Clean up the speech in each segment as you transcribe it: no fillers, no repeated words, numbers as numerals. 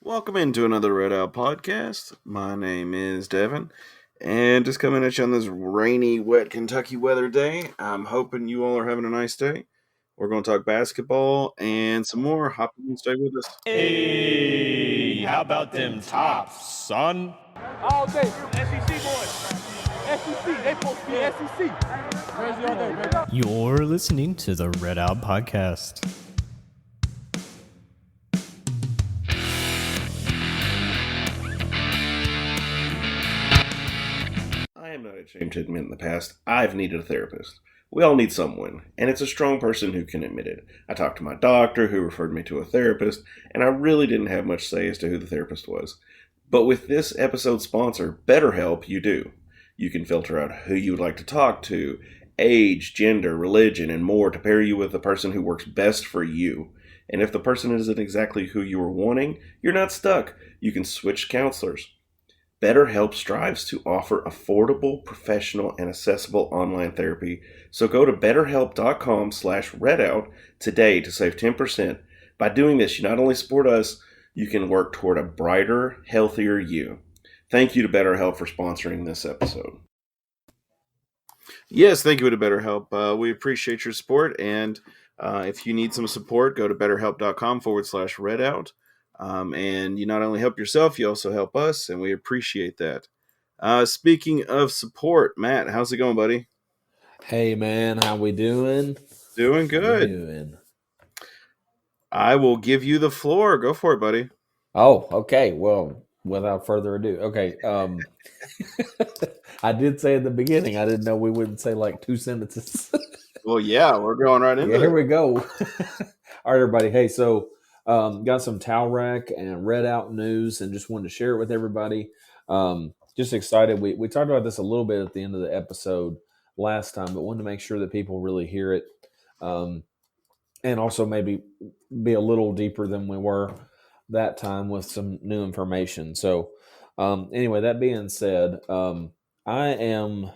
Welcome into another RedOUT podcast. My name is Devin, and just coming at you on this rainy, wet Kentucky weather day. I'm hoping you all are having a nice day. We're going to talk basketball and some more. Hop in and stay with us. Hey, how about them tops, son? All day, SEC boys. SEC, they supposed to be SEC. Crazy all day, baby. You're listening to the RedOUT podcast. I am not ashamed to admit in the past, I've needed a therapist. We all need someone, and it's a strong person who can admit it. I talked to my doctor, who referred me to a therapist, and I really didn't have much say as to who the therapist was. But with this episode's sponsor, Betterhelp, you do. You can filter out who you would like to talk to, age, gender, religion, and more to pair you with the person who works best for you. And if the person isn't exactly who you were wanting, you're not stuck. You can switch counselors. BetterHelp strives to offer affordable, professional, and accessible online therapy. So go to betterhelp.com/RedOut today to save 10%. By doing this, you not only support us, you can work toward a brighter, healthier you. Thank you to BetterHelp for sponsoring this episode. Yes, thank you to BetterHelp. We appreciate your support, and if you need some support, go to betterhelp.com/RedOut. And you not only help yourself, you also help us, and we appreciate that. Speaking of support, Matt, how's it going, buddy? Hey, man, how we doing? Doing good. I will give you the floor. Go for it, buddy. Oh, okay. Well, without further ado, okay. I did say at the beginning, I didn't know we wouldn't say like two sentences. Well, yeah, we're going right into it. Here we go. All right, everybody. Hey, so got some Towelrack and RedOUT news, and just wanted to share it with everybody. Just excited. We talked about this a little bit at the end of the episode last time, but wanted to make sure that people really hear it, and also maybe be a little deeper than we were that time with some new information. So anyway, that being said, I am,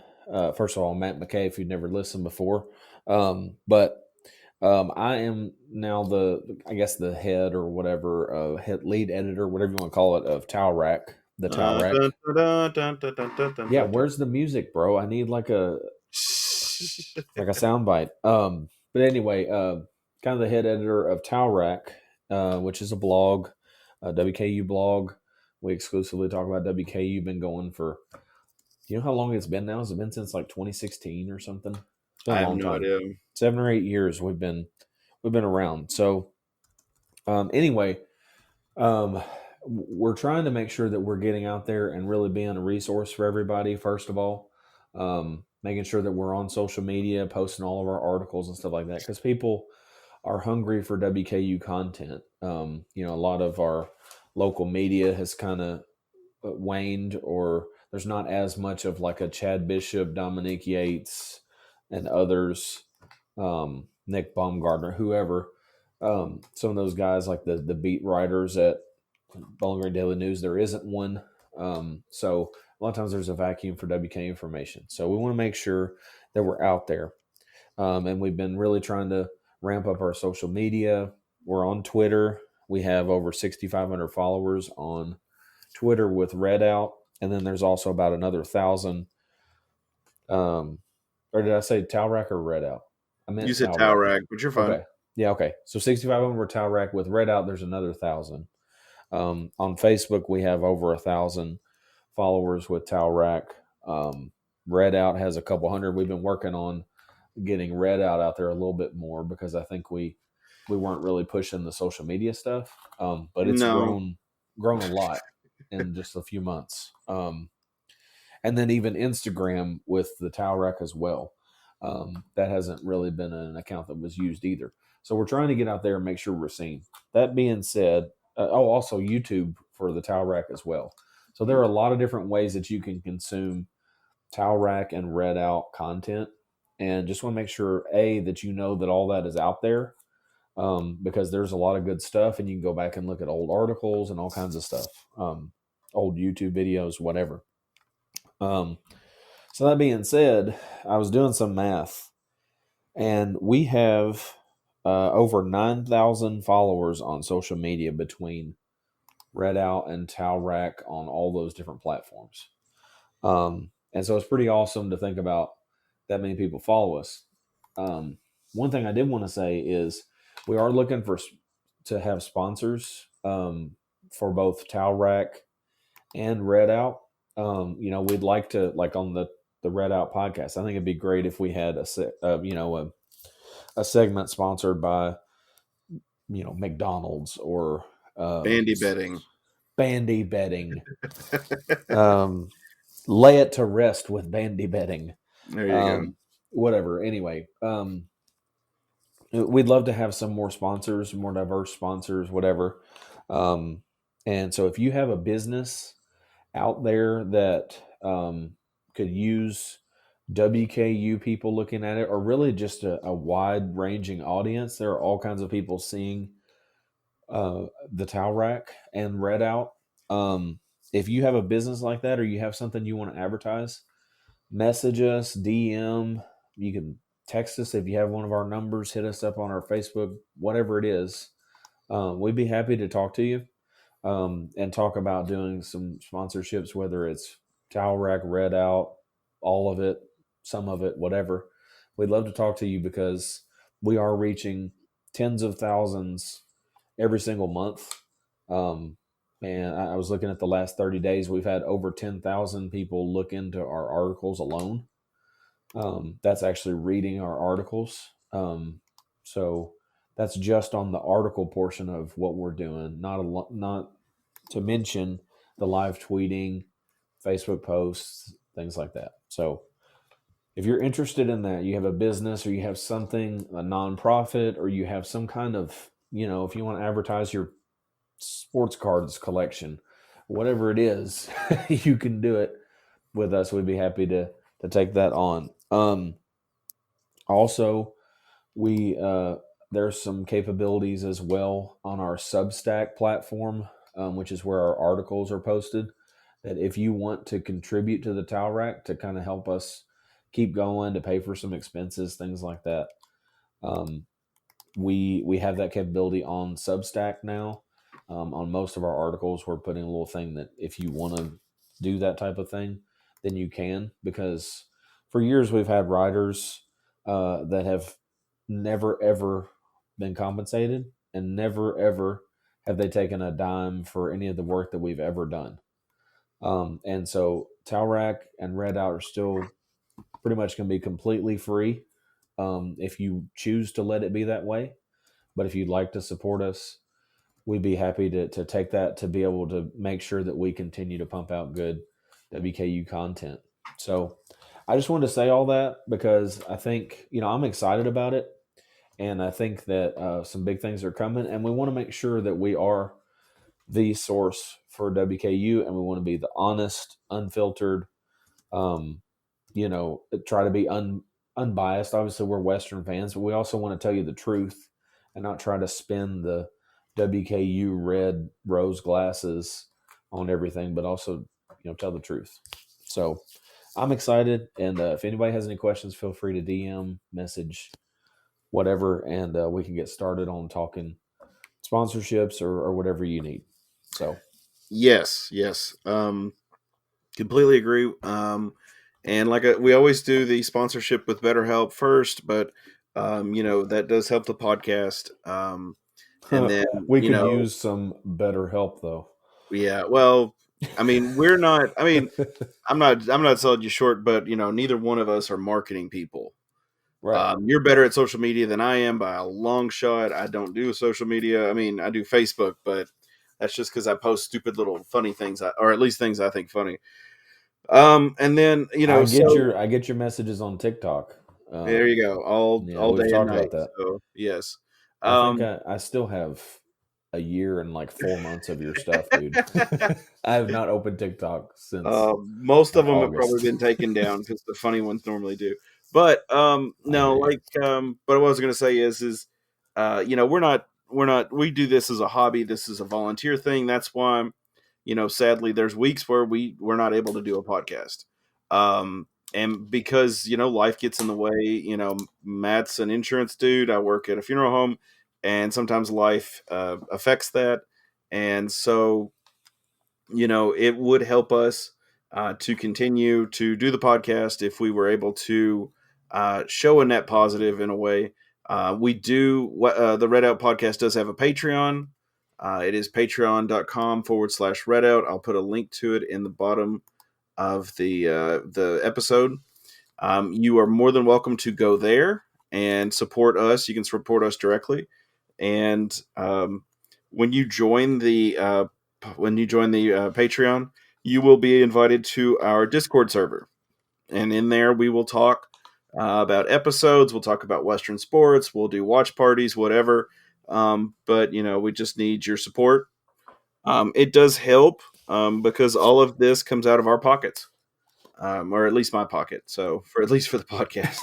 first of all, Matt McCay, if you've never listened before, but I am now the head or whatever, lead editor, whatever you want to call it, of Towelrack, the Towelrack. Yeah, where's the music, bro? I need like a soundbite. But anyway, kind of the head editor of Towelrack, which is a blog, a WKU blog. We exclusively talk about WKU. Been going for, you know how long it's been now? Has it been since like 2016 or something? It's been I a have long no time. idea. 7 or 8 years we've been around. So anyway, we're trying to make sure that we're getting out there and really being a resource for everybody. First of all, making sure that we're on social media, posting all of our articles and stuff like that, because people are hungry for WKU content. A lot of our local media has kind of waned, or there's not as much of like a Chad Bishop, Dominique Yates, and others, Nick Baumgartner, whoever, some of those guys like the beat writers at Bowling Green Daily News. There isn't one. So a lot of times there's a vacuum for WK information. So we want to make sure that we're out there. And we've been really trying to ramp up our social media. We're on Twitter. We have over 6,500 followers on Twitter with RedOUT. And then there's also about another 1,000. Or did I say Towelrack or RedOUT? I meant You said Towelrack, but you're fine. Okay. Yeah, okay. So 6,500 were Towelrack. With RedOUT, there's another 1,000. On Facebook, we have over 1,000 followers with Towelrack. RedOUT has a couple hundred. We've been working on getting RedOUT out there a little bit more, because I think we weren't really pushing the social media stuff. But it's grown a lot in just a few months. And then even Instagram with the Towelrack as well. That hasn't really been an account that was used either. So we're trying to get out there and make sure we're seen. That being said, also YouTube for the Towelrack as well. So there are a lot of different ways that you can consume Towelrack and RedOUT content. And just want to make sure, that you know that all that is out there, because there's a lot of good stuff, and you can go back and look at old articles and all kinds of stuff, old YouTube videos, whatever. So that being said, I was doing some math, and we have over 9,000 followers on social media between RedOUT and Towelrack on all those different platforms. And so it's pretty awesome to think about that many people follow us. One thing I did want to say is we are looking to have sponsors for both Towelrack and RedOUT. We'd like to, like on the RedOUT podcast, I think it'd be great if we had a segment sponsored by McDonald's or Bandy betting. Bandy betting. Lay it to rest with bandy betting. There you go. Whatever. Anyway, we'd love to have some more sponsors, more diverse sponsors, whatever. And so if you have a business out there that could use WKU people looking at it, or really just a wide-ranging audience, there are all kinds of people seeing the Towelrack and RedOUT. If you have a business like that, or you have something you want to advertise, message us, DM. You can text us if you have one of our numbers. Hit us up on our Facebook, whatever it is. We'd be happy to talk to you and talk about doing some sponsorships, whether it's Towelrack, RedOUT, all of it, some of it, whatever. We'd love to talk to you because we are reaching tens of thousands every single month. And I was looking at the last 30 days, we've had over 10,000 people look into our articles alone. That's actually reading our articles. So that's just on the article portion of what we're doing, not to mention the live tweeting, Facebook posts, things like that. So if you're interested in that, you have a business or you have something, a nonprofit, or you have some kind of, if you want to advertise your sports cards collection, whatever it is, you can do it with us. We'd be happy to take that on. Also, there's some capabilities as well on our Substack platform, which is where our articles are posted, that if you want to contribute to the Towelrack to kind of help us keep going, to pay for some expenses, things like that, we have that capability on Substack now. On most of our articles, we're putting a little thing that if you want to do that type of thing, then you can, because for years we've had writers that have never, ever been compensated, and never, ever have they taken a dime for any of the work that we've ever done. And so Towelrack and RedOUT are still pretty much going to be completely free if you choose to let it be that way. But if you'd like to support us, we'd be happy to take that to be able to make sure that we continue to pump out good WKU content. So I just wanted to say all that because I think, I'm excited about it. And I think that some big things are coming. And we want to make sure that we are the source for WKU. And we want to be the honest, unfiltered, try to be unbiased. Obviously, we're Western fans, but we also want to tell you the truth and not try to spin the WKU red rose glasses on everything, but also, tell the truth. So I'm excited. And if anybody has any questions, feel free to DM, message, whatever, and we can get started on talking sponsorships or whatever you need. So Yes. Completely agree. And we always do the sponsorship with Betterhelp first, but that does help the podcast. And then we could use some better help, though. Yeah, well, we're not. I'm not selling you short, but neither one of us are marketing people. Right. You're better at social media than I am by a long shot. I don't do social media. I do Facebook, but that's just because I post stupid little funny things, or at least things I think funny. And then I get your messages on TikTok. There you go, all day and night. About that. So, yes, I think I still have a year and 4 months of your stuff, dude. I have not opened TikTok since. Most of them August. Have probably been taken down because the funny ones normally do. But but what I was going to say is we do this as a hobby. This is a volunteer thing. That's why, sadly, there's weeks where we're not able to do a podcast. And because, life gets in the way, Matt's an insurance dude. I work at a funeral home, and sometimes life affects that. And so, it would help us to continue to do the podcast if we were able to show a net positive in a way. We do, the Red Out podcast does have a Patreon. It is patreon.com/RedOut. I'll put a link to it in the bottom of the episode. You are more than welcome to go there and support us. You can support us directly. And when you join the Patreon, you will be invited to our Discord server, and in there we will talk about episodes. We'll talk about Western sports. We'll do watch parties, whatever. But we just need your support. It does help because all of this comes out of our pockets, or at least my pocket. So at least for the podcast.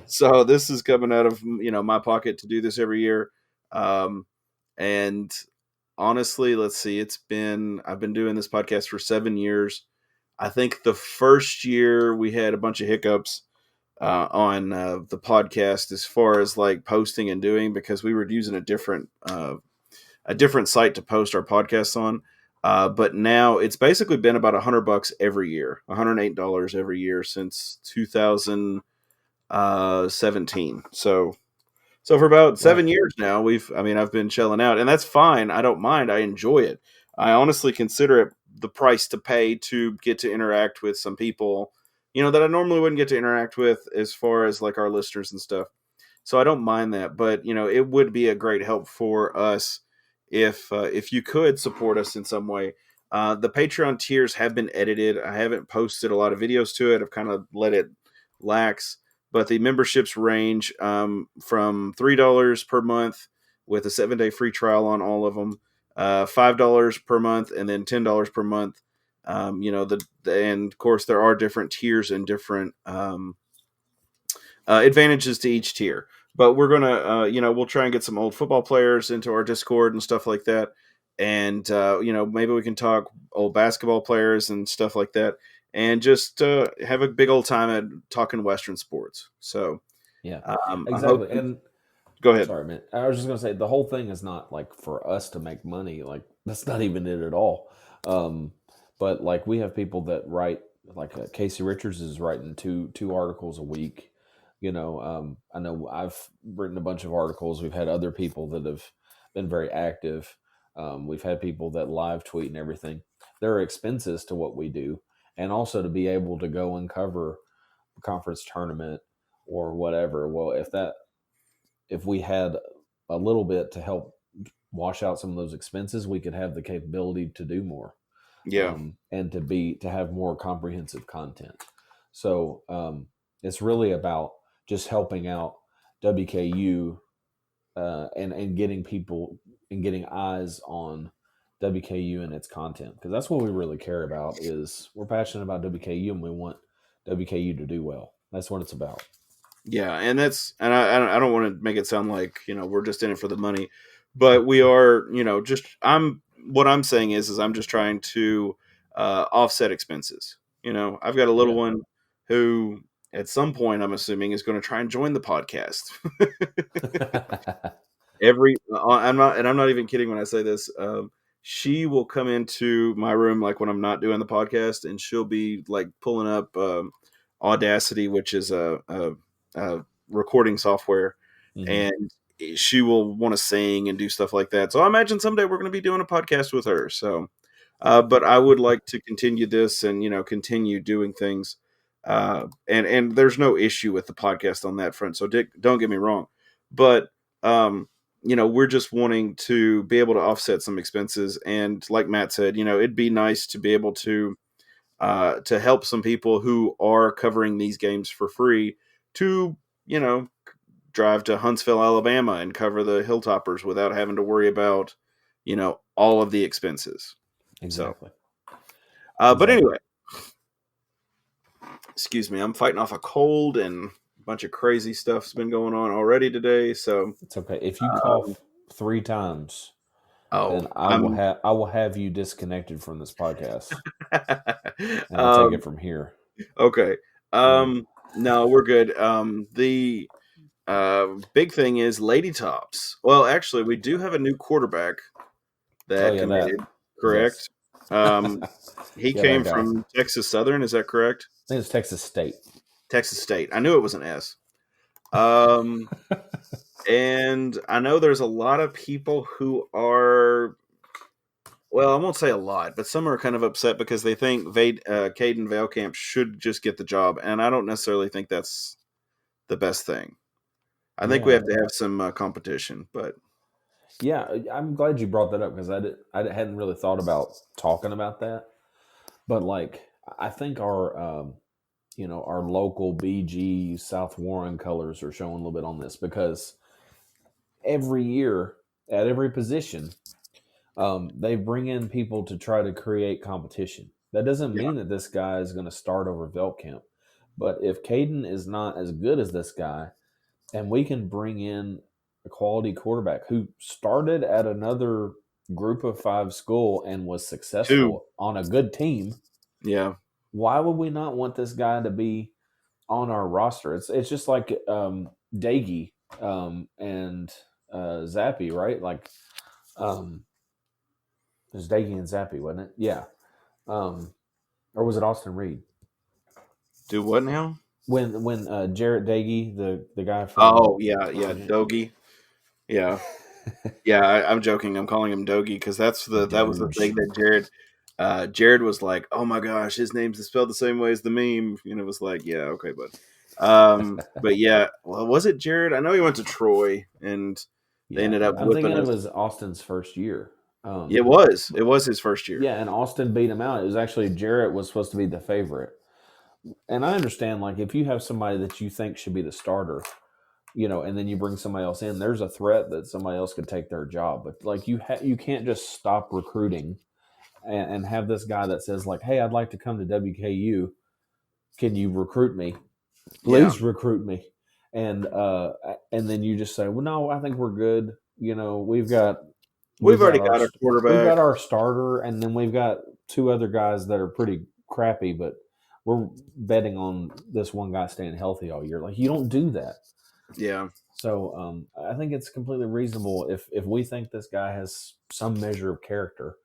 So this is coming out of my pocket to do this every year. And honestly, let's see, I've been doing this podcast for 7 years. I think the first year we had a bunch of hiccups on the podcast as far as like posting and doing, because we were using a different site to post our podcasts on. But now it's basically been about $100 every year, $108 every year since 2017. So for about 7 years now, I've been shelling out, and that's fine. I don't mind. I enjoy it. I honestly consider it the price to pay to get to interact with some people, that I normally wouldn't get to interact with as far as like our listeners and stuff. So I don't mind that, but it would be a great help for us if you could support us in some way. The Patreon tiers have been edited. I haven't posted a lot of videos to it. I've kind of let it lax. But the memberships range from $3 per month with a 7-day free trial on all of them, $5 per month, and then $10 per month. And of course there are different tiers and different advantages to each tier. But we're gonna, we'll try and get some old football players into our Discord and stuff like that, and maybe we can talk old basketball players and stuff like that. And just have a big old time at talking Western sports. So, yeah, exactly. And go ahead. Sorry, man. I was just gonna say the whole thing is not like for us to make money. Like that's not even it at all. But like we have people that write, like Casey Richards is writing two articles a week. I know I've written a bunch of articles. We've had other people that have been very active. We've had people that live tweet and everything. There are expenses to what we do. And also to be able to go and cover a conference tournament or whatever. Well, if we had a little bit to help wash out some of those expenses, we could have the capability to do more. Yeah. And to have more comprehensive content. So it's really about just helping out WKU and getting people and getting eyes on WKU and its content, because that's what we really care about. Is we're passionate about WKU and we want WKU to do well. That's what it's about. Yeah, and I don't want to make it sound like we're just in it for the money, but we are. What I'm saying is I'm just trying to offset expenses. I've got a little one who at some point I'm assuming is going to try and join the podcast. I'm not even kidding when I say this. She will come into my room like when I'm not doing the podcast, and she'll be like pulling up Audacity, which is a recording software, and she will want to sing and do stuff like that. So I imagine someday we're going to be doing a podcast with her. So, but I would like to continue this and continue doing things, and there's no issue with the podcast on that front. So Dick, don't get me wrong, but we're just wanting to be able to offset some expenses. And like Matt said, it'd be nice to be able to help some people who are covering these games for free to, drive to Huntsville, Alabama and cover the Hilltoppers without having to worry about, all of the expenses. Exactly. So, but anyway, excuse me, I'm fighting off a cold and bunch of crazy stuff's been going on already today, so it's okay. If you cough 3 times, then I will have you disconnected from this podcast, and I'll take it from here. Okay. No, we're good. The big thing is Lady Tops. Well, actually, we do have a new quarterback that committed. Correct. He Yeah, that came guy. from Texas Southern. Is that correct? I think it's Texas State. Texas State. I knew it was an S. Um, and I know there's a lot of people who are, well, I won't say a lot, but some are kind of upset because they think Caden Veilkamp should just get the job, and I don't necessarily think that's the best thing. I think we Yeah. have to have some competition, but Yeah, I'm glad you brought that up because I hadn't really thought about talking about that. But like, I think our local BG South Warren colors are showing a little bit on this because every year at every position, they bring in people to try to create competition. That doesn't yeah, mean that this guy is going to start over Veltkamp. But if Caden is not as good as this guy, and we can bring in a quality quarterback who started at another group of 5 school and was 2, successful on a good team, yeah, why would we not want this guy to be on our roster? It's just like Daggy and Zappy, right? Like it was Daggy and Zappy, wasn't it? Yeah. Or was it Austin Reed? do what now? When Jarrett Daggy, the guy from Oh yeah, Dogie, yeah. Yeah, I'm joking. I'm calling him Dogie because that was the Doge. thing that Jared was like, oh my gosh, his name's spelled the same way as the meme. And it was like, yeah, okay, bud. But yeah, well, was it Jared? I know he went to Troy, and they Yeah, ended up I'm whipping thinking it us. was Austin's first year. It was his first year. Yeah, and Austin beat him out. It was actually Jarrett was supposed to be the favorite. And I understand, like, if you have somebody that you think should be the starter, and then you bring somebody else in, there's a threat that somebody else could take their job. But like, you can't just stop recruiting and have this guy that says like, "Hey, I'd like to come to WKU. Can you recruit me? Yeah, Please recruit me." And then you just say, "Well, no, I think we're good. We've got we've we've got already our got our we've quarterback. got our starter, and then we've got 2 other guys that are pretty crappy, but we're betting on this one guy staying healthy all year." Like, you don't do that. Yeah, So I think it's completely reasonable if we think this guy has some measure of character.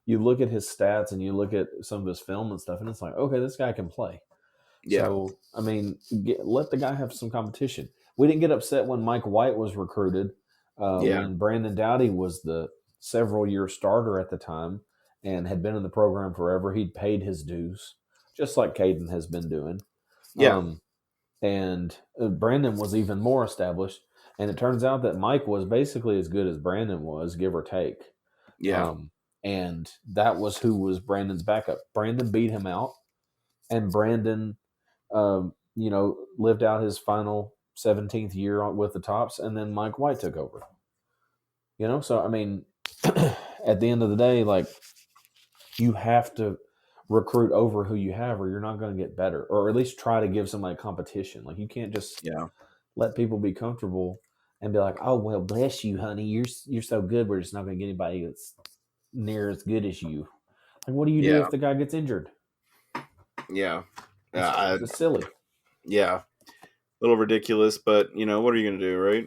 You look at his stats and you look at some of his film and stuff, and it's like, okay, this guy can play. yeah, So I mean, let the guy have some competition. We didn't get upset when Mike White was recruited. yeah, When Brandon Dowdy was the several-year starter at the time and had been in the program forever, he'd paid his dues, just like Caden has been doing. yeah, Um, and Brandon was even more established. And it turns out that Mike was basically as good as Brandon was, give or take. yeah, Um, and that was who was Brandon's backup. Brandon beat him out, and Brandon, lived out his final 17th year with the Tops, and then Mike White took over. So I mean, at the end of the day, like, you have to recruit over who you have, or you're not going to get better, or at least try to give somebody competition. Like, you can't just yeah, let people be comfortable and be like, "Oh well, bless you, honey. You're so good. We're just not going to get anybody that's near as good as you." Like, what do you do yeah, if the guy gets injured? yeah. It's silly. Yeah, a little ridiculous, but what are you gonna do, right?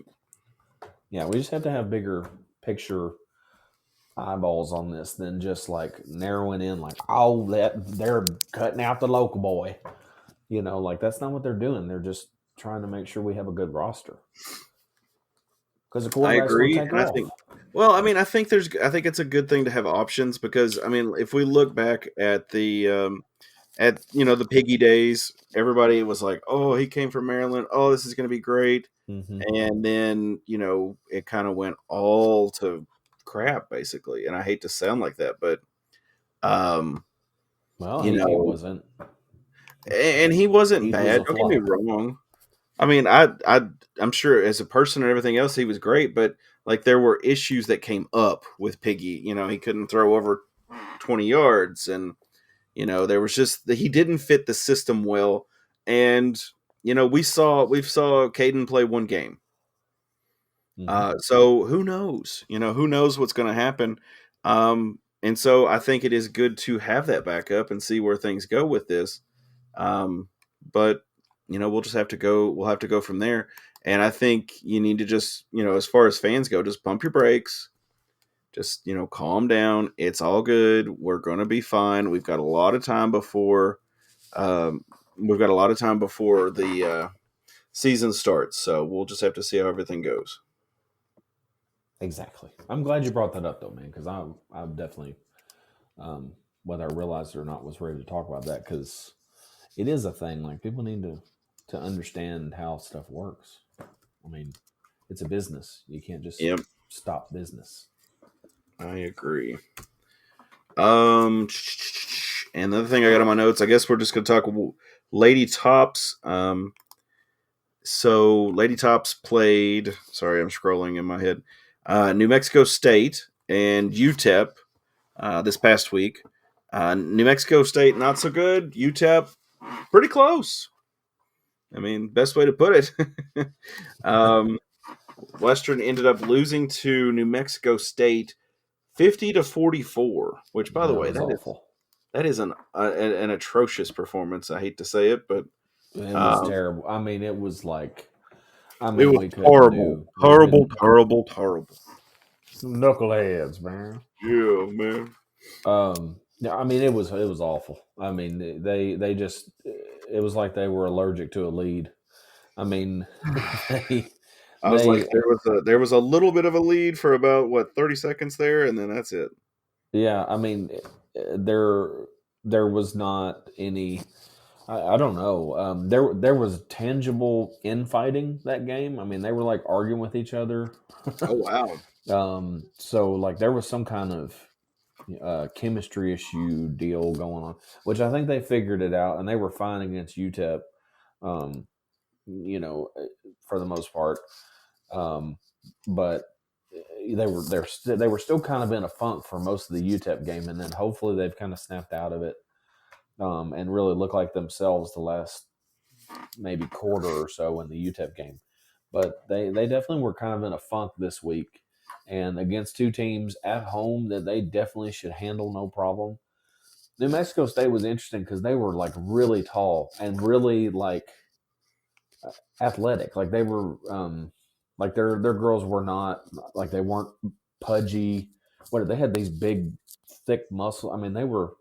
Yeah, we just have to have bigger picture eyeballs on this than just like narrowing in, like, oh, they're cutting out the local boy. Like, that's not what they're doing. They're just trying to make sure we have a good roster because the I quarterback's going to agree, take and I off. think, well, I mean, I think it's a good thing to have options because, I mean, if we look back at the Piggy days, everybody was like, "Oh, he came from Maryland. Oh, this is going to be great," Mm-hmm. and then it kind of went all to crap, basically. And I hate to sound like that, but um, Well, you he know, wasn't. and he wasn't He was bad. a Don't get me flop. wrong. I mean, I'm sure as a person and everything else, he was great, but like there were issues that came up with Piggy. He couldn't throw over 20 yards, and there was just he didn't fit the system well. And we saw Caden play one game. Mm-hmm. So who knows? Who knows what's going to happen? And so I think it is good to have that backup and see where things go with this. But we'll just have to go. We'll have to go from there. And I think you need to just, as far as fans go, just pump your brakes. Just, calm down. It's all good. We're going to be fine. We've got a lot of time before the season starts. So we'll just have to see how everything goes. Exactly. I'm glad you brought that up, though, man, because I definitely, whether I realized it or not, was ready to talk about that because it is a thing. Like, people need to understand how stuff works. I mean, it's a business. You can't just stop business. I agree. And the other thing I got on my notes, I guess we're just going to talk Lady Tops. So Lady Tops played. Sorry, I'm scrolling in my head. New Mexico State and UTEP this past week. New Mexico State not so good. UTEP pretty close. I mean, best way to put it. Western ended up losing to New Mexico State 50-44, which, by the way, was awful. That is an atrocious performance. I hate to say it, but it was terrible. I mean, it was like, it was horrible. Knuckleheads, man. Yeah, man. I mean, it was awful. I mean, they just, it was like they were allergic to a lead. I mean, there was a little bit of a lead for about 30 seconds there, and then that's it. Yeah, I mean, there was not any. I don't know. There was tangible infighting that game. I mean, they were like arguing with each other. Oh wow. So like there was some kind of chemistry issue deal going on, which I think they figured it out, and they were fine against UTEP. For the most part, but they were still kind of in a funk for most of the UTEP game, and then hopefully they've kind of snapped out of it. And really look like themselves the last maybe quarter or so in the UTEP game. But they definitely were kind of in a funk this week. And against two teams at home that they definitely should handle no problem. New Mexico State was interesting because they were like really tall and really like athletic. Like they were like their girls were not like they weren't pudgy. They had these big, thick muscles. I mean, they were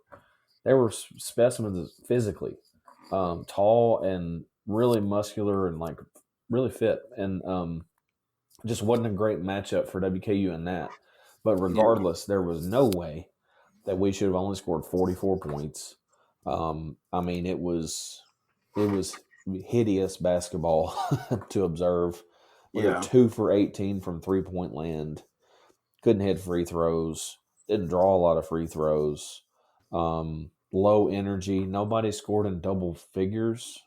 specimens physically, tall and really muscular and like really fit, and just wasn't a great matchup for WKU in that. But regardless, there was no way that we should have only scored 44 points. I mean, it was hideous basketball to observe. We were 2 for 18 from 3-point land. Couldn't hit free throws. Didn't draw a lot of free throws. Low energy. Nobody scored in double figures.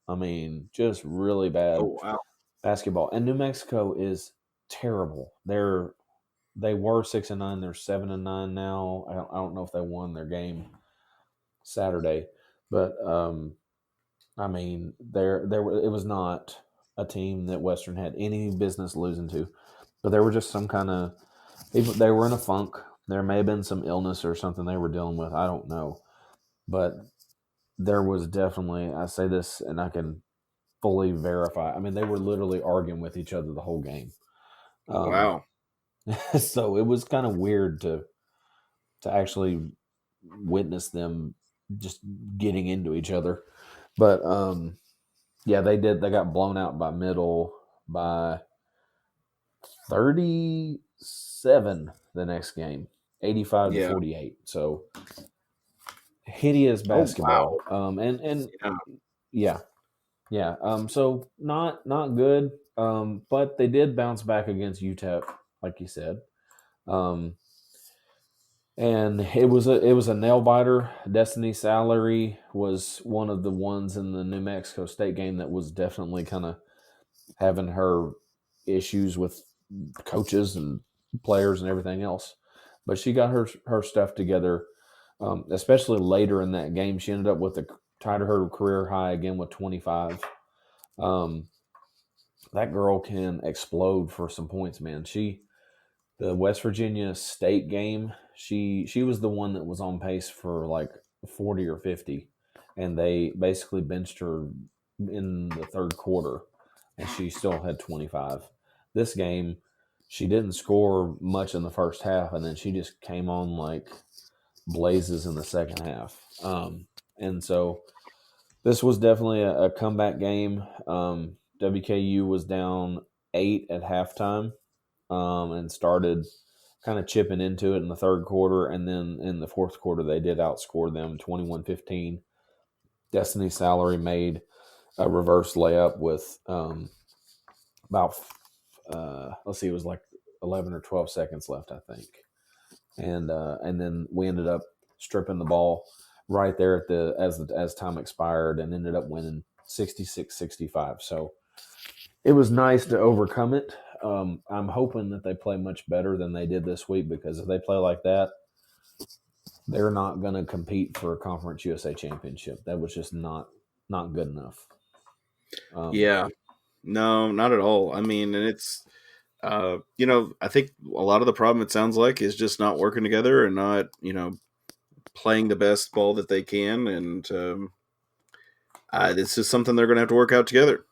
I mean, just really bad basketball. And New Mexico is terrible. They were 6-9. They're 7-9 now. I don't know if they won their game Saturday, but I mean, it was not a team that Western had any business losing to, but there were just some kind of they were in a funk. There may have been some illness or something they were dealing with. I don't know. But there was definitely, I say this and I can fully verify. I mean, they were literally arguing with each other the whole game. Wow. So it was kind of weird to actually witness them just getting into each other. But they did. They got blown out by Middle by 37 the next game, 85-48. So hideous basketball. Oh, wow. So not good. But they did bounce back against UTEP, like you said. And it was a nail biter. Destiny Salary was one of the ones in the New Mexico State game that was definitely kind of having her issues with coaches and players and everything else. But she got her stuff together, especially later in that game. She ended up with tied her career high again with 25. That girl can explode for some points, man. The West Virginia State game, she was the one that was on pace for like 40 or 50, and they basically benched her in the third quarter, and she still had 25. This game, she didn't score much in the first half, and then she just came on like blazes in the second half. And so this was definitely a comeback game. WKU was down 8 at halftime, and started kind of chipping into it in the third quarter. And then in the fourth quarter, they did outscore them 21-15. Destiny Salary made a reverse layup with about, let's see, it was like 11 or 12 seconds left, I think. And then we ended up stripping the ball right there at as time expired, and ended up winning 66-65. So it was nice to overcome it. I'm hoping that they play much better than they did this week, because if they play like that, they're not going to compete for a Conference USA championship. That was just not good enough. Yeah, no, not at all. I mean, and it's, I think a lot of the problem, it sounds like, is just not working together and not, playing the best ball that they can. And it's just something they're going to have to work out together.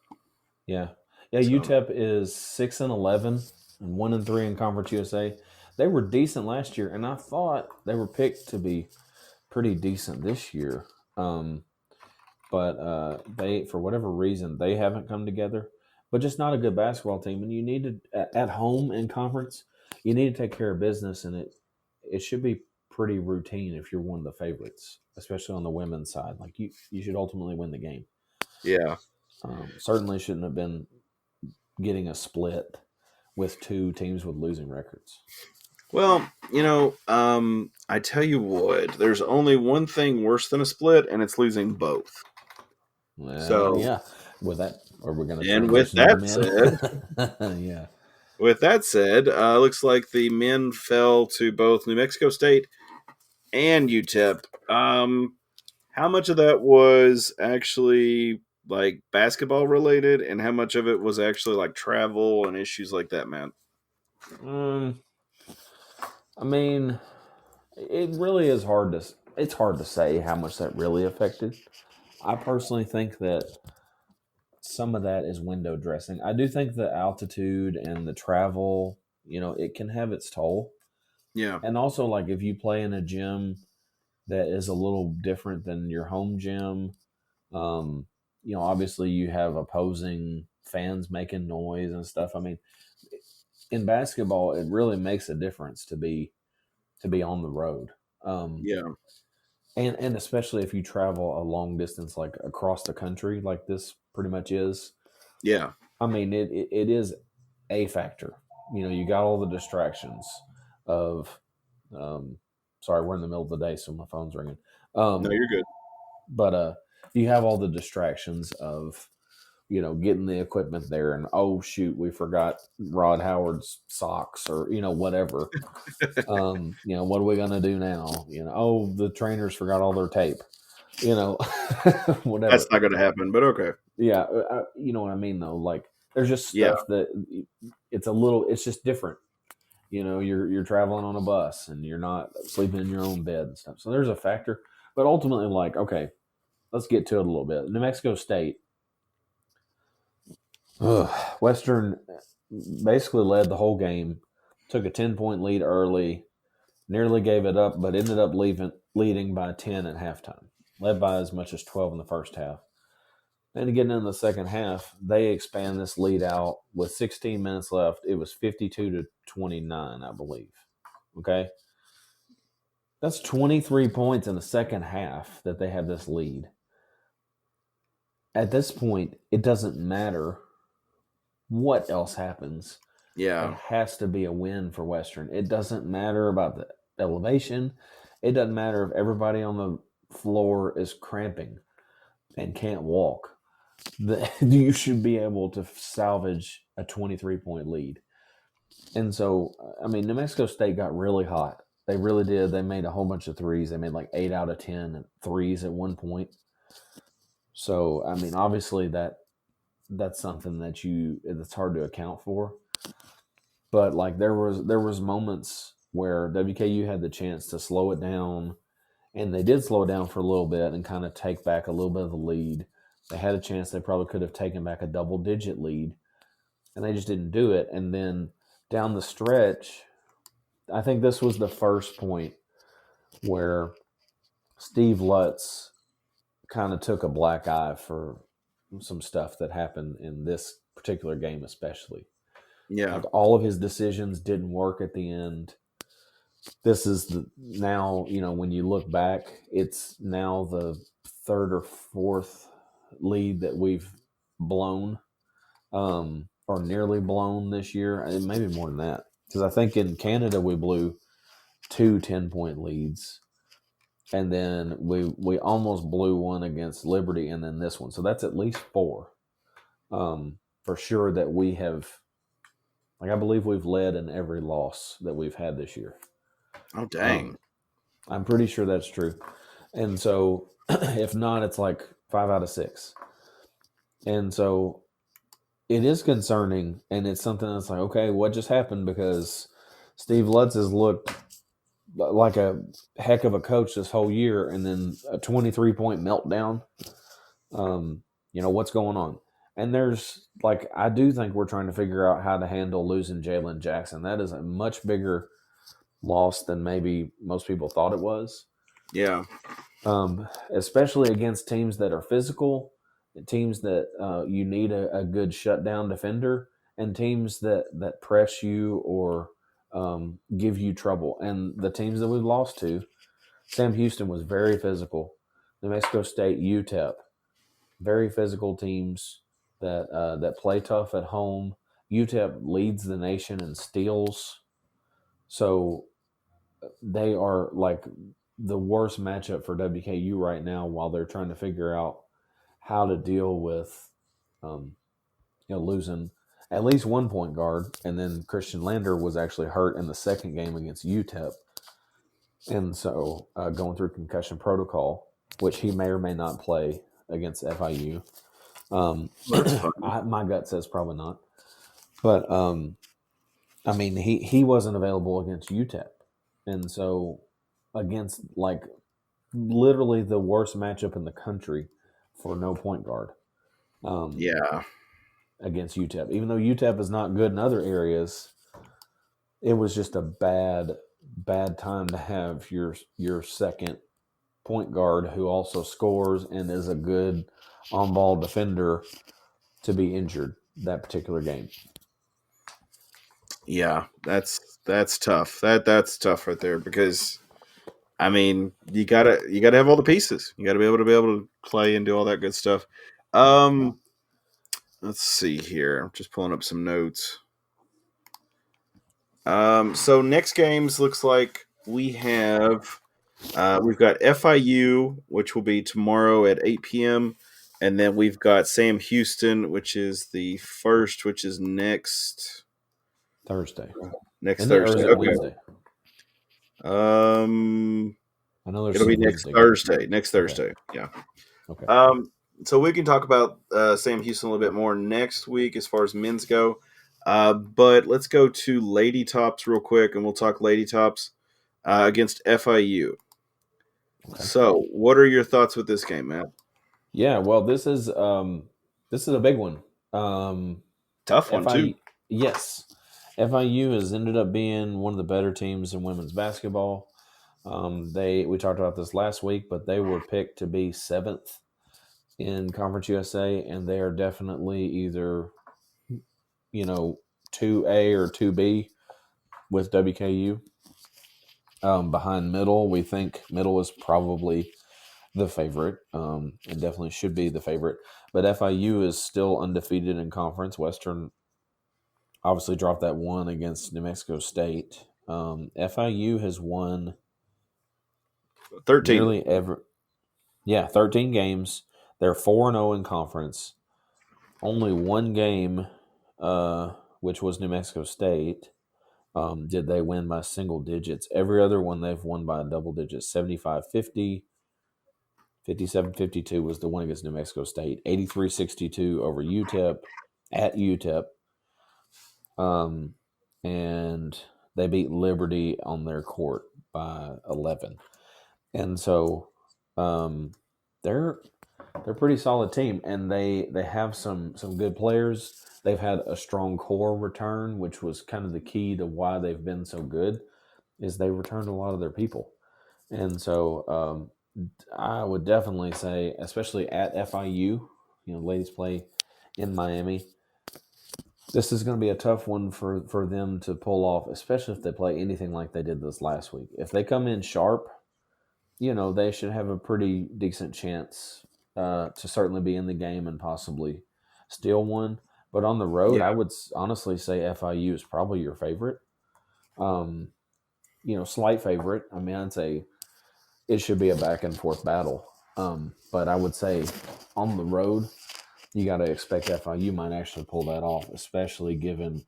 Yeah. Yeah, so UTEP is 6-11 and 1-3 in Conference USA. They were decent last year, and I thought they were picked to be pretty decent this year. But they, for whatever reason, they haven't come together. But just not a good basketball team. And you need to, at home in conference, you need to take care of business, and it should be pretty routine if you're one of the favorites, especially on the women's side. Like you should ultimately win the game. Yeah. Certainly shouldn't have been getting a split with two teams with losing records. Well, I tell you what, there's only one thing worse than a split, and it's losing both. Well, so yeah, with that, are we going to? And with that said, yeah. With that said, looks like the men fell to both New Mexico State and UTEP. How much of that was actually like basketball related, and how much of it was actually like travel and issues like that, man? I mean, it really is hard to say how much that really affected. I personally think that some of that is window dressing. I do think the altitude and the travel, it can have its toll. Yeah. And also, like, if you play in a gym that is a little different than your home gym, obviously you have opposing fans making noise and stuff. I mean, in basketball, it really makes a difference to be on the road. Yeah. And especially if you travel a long distance, like across the country, like this pretty much is. Yeah. I mean, it is a factor. You got all the distractions of, sorry, we're in the middle of the day, so my phone's ringing. No, you're good. But you have all the distractions of, getting the equipment there, and oh shoot, we forgot Rod Howard's socks, or whatever. What are we gonna do now? Oh, the trainers forgot all their tape. Whatever. That's not gonna happen, but okay. Yeah, you know what I mean though. Like, there's just stuff that it's just different. You're traveling on a bus, and you're not sleeping in your own bed and stuff. So there's a factor, but ultimately, like, okay, let's get to it a little bit. New Mexico State. Western basically led the whole game, took a 10-point lead early, nearly gave it up, but ended up leading by 10 at halftime, led by as much as 12 in the first half. And getting into the second half, they expand this lead out with 16 minutes left. It was 52-29, I believe. Okay? That's 23 points in the second half that they have this lead. At this point, it doesn't matter what else happens. Yeah. It has to be a win for Western. It doesn't matter about the elevation. It doesn't matter if everybody on the floor is cramping and can't walk. You should be able to salvage a 23-point lead. And so, I mean, New Mexico State got really hot. They really did. They made a whole bunch of threes. They made like 8 out of 10 threes at one point. So, I mean, obviously that's something that's hard to account for. But like there was moments where WKU had the chance to slow it down, and they did slow it down for a little bit and kind of take back a little bit of the lead. They had a chance. They probably could have taken back a double-digit lead, and they just didn't do it. And then down the stretch, I think this was the first point where Steve Lutz kind of took a black eye for some stuff that happened in this particular game, especially. Yeah. Like all of his decisions didn't work at the end. This is now, when you look back, it's now the third or fourth lead that we've blown, or nearly blown this year. Maybe more than that. Because I think in Canada we blew 2 10-point leads. And then we almost blew one against Liberty, and then this one. So that's at least 4. For sure that we have, I believe we've led in every loss that we've had this year. Oh, dang. I'm pretty sure that's true. And so if not, it's like 5 out of 6. And so it is concerning, and it's something that's like, okay, what just happened? Because Steve Lutz has looked like a heck of a coach this whole year, and then a 23-point meltdown. What's going on? And there's I do think we're trying to figure out how to handle losing Jalen Jackson. That is a much bigger loss than maybe most people thought it was. Yeah. Especially against teams that are physical, teams that you need a good shutdown defender, and teams that press you or give you trouble. And the teams that we've lost to, Sam Houston was very physical. New Mexico State, UTEP, very physical teams that play tough at home. UTEP leads the nation in steals. So they are like the worst matchup for WKU right now while they're trying to figure out how to deal with losing at least 1 point guard. And then Christian Lander was actually hurt in the second game against UTEP. And so going through concussion protocol, which he may or may not play against FIU. My gut says probably not. But, he wasn't available against UTEP. And so against, literally the worst matchup in the country for no point guard. Yeah. Against UTEP. Even though UTEP is not good in other areas, it was just a bad time to have your second point guard who also scores and is a good on-ball defender to be injured that particular game. Yeah, that's tough. That's tough right there because you gotta have all the pieces. You gotta be able to play and do all that good stuff. Let's see here. I'm just pulling up some notes. So next games looks like we've got FIU, which will be tomorrow at 8 p.m. And then we've got Sam Houston, which is the first, which is next Thursday. Thursday. Okay. Wednesday? I know it'll be next Thursday. Next Thursday. Okay. Yeah. Okay. So we can talk about Sam Houston a little bit more next week as far as men's go. But let's go to Lady Tops real quick, and we'll talk Lady Tops against FIU. Okay. So, what are your thoughts with this game, Matt? Yeah, well, this is a big one. Tough one too. Yes, FIU has ended up being one of the better teams in women's basketball. We talked about this last week, but they were picked to be 7th in Conference USA, and they are definitely either 2A or 2B with WKU. Behind Middle, we think Middle is probably the favorite, and definitely should be the favorite. But FIU is still undefeated in conference. Western obviously dropped that one against New Mexico State. FIU has won 13. Nearly 13 games. They're 4-0 in conference. Only one game, which was New Mexico State, did they win by single digits. Every other one they've won by double digits. 75-50. 57-52 was the one against New Mexico State. 83-62 over UTEP at UTEP. And they beat Liberty on their court by 11. And so they're They're a pretty solid team, and they have some good players. They've had a strong core return, which was kind of the key to why they've been so good. Is they returned a lot of their people, and so I would definitely say, especially at FIU, ladies play in Miami. This is going to be a tough one for them to pull off, especially if they play anything like they did this last week. If they come in sharp, they should have a pretty decent chance to certainly be in the game and possibly steal one. But on the road, I would honestly say FIU is probably your favorite. Slight favorite. I mean, I'd say it should be a back and forth battle. But I would say on the road, you got to expect FIU might actually pull that off, especially given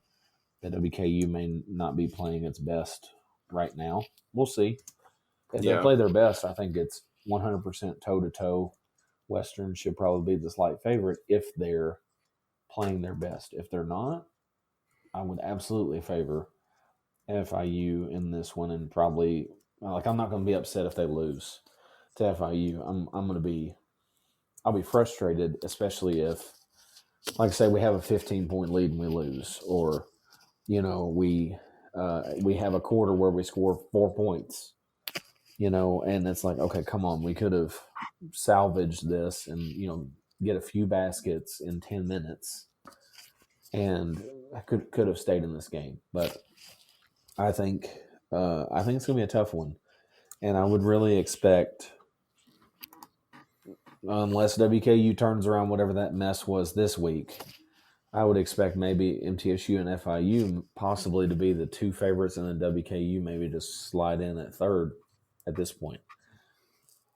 that WKU may not be playing its best right now. We'll see. If they play their best, I think it's 100% toe-to-toe. Western should probably be the slight favorite if they're playing their best. If they're not, I would absolutely favor FIU in this one, and probably I'm not going to be upset if they lose to FIU. I'll be frustrated, especially if, like I say, we have a 15-point lead and we lose, or we have a quarter where we score 4 points, and it's like, okay, come on, we could have salvaged this and get a few baskets in 10 minutes, and I could have stayed in this game. But I think it's going to be a tough one, and I would really expect, unless WKU turns around whatever that mess was this week, I would expect maybe MTSU and FIU possibly to be the two favorites, and then WKU maybe just slide in at third at this point.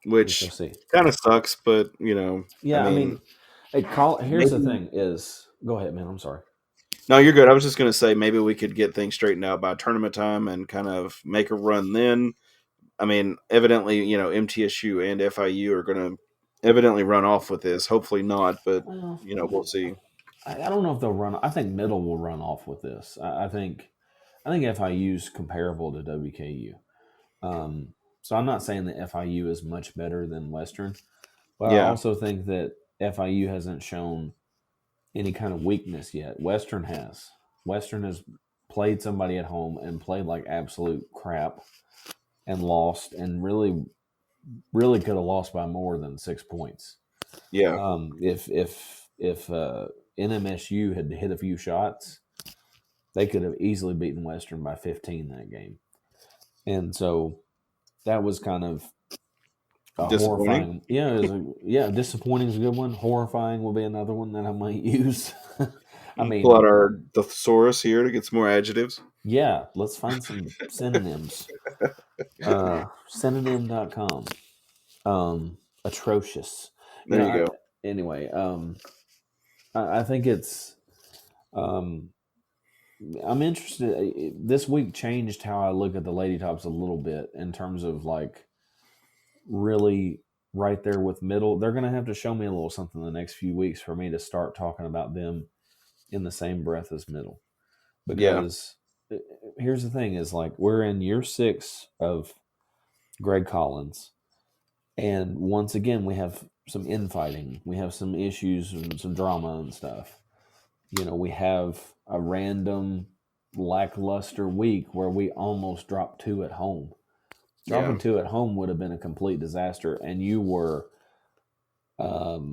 Which kind of sucks, but Yeah, I mean here's the thing is, go ahead, man. I'm sorry. No, you're good. I was just going to say maybe we could get things straightened out by tournament time and kind of make a run then. I mean, evidently, MTSU and FIU are going to evidently run off with this. Hopefully not, but, we'll see. I don't know if they'll run. I think Middle will run off with this. I think FIU's comparable to WKU. So I'm not saying that FIU is much better than Western, but I also think that FIU hasn't shown any kind of weakness yet. Western has. Western has played somebody at home and played like absolute crap and lost, and really, really could have lost by more than 6 points. Yeah. If NMSU had hit a few shots, they could have easily beaten Western by 15 that game. And so that was kind of disappointing. Horrifying. Disappointing is a good one. Horrifying will be another one that I might use. I mean, pull out our thesaurus here to get some more adjectives. Yeah, let's find some synonyms. Synonym.com. Atrocious. There you go. Anyway, I think it's. I'm interested. This week changed how I look at the Lady Tops a little bit in terms of like really right there with Middle. They're going to have to show me a little something the next few weeks for me to start talking about them in the same breath as Middle. Because here's the thing is, like, we're in year 6 of Greg Collins. And once again, we have some infighting. We have some issues and some drama and stuff. We have a random lackluster week where we almost dropped 2 at home. Dropping 2 at home would have been a complete disaster. And you were, the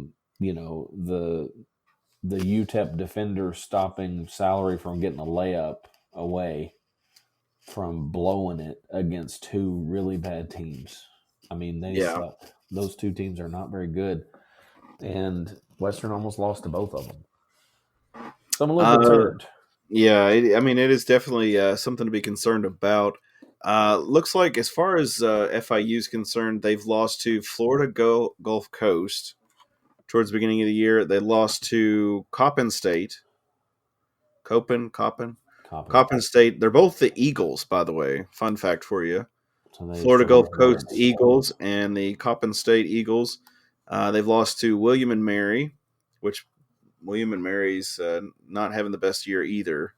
UTEP defender stopping Salary from getting a layup away from blowing it against 2 really bad teams. I mean, those 2 teams are not very good. And Western almost lost to both of them. So I'm a little concerned. Yeah, it is definitely something to be concerned about. Looks like as far as FIU is concerned, they've lost to Florida Gulf Coast towards the beginning of the year. They lost to Coppin State. Coppin State. They're both the Eagles, by the way. Fun fact for you. So Florida Gulf Coast Eagles and the Coppin State Eagles. They've lost to William and Mary, which William and Mary's not having the best year either,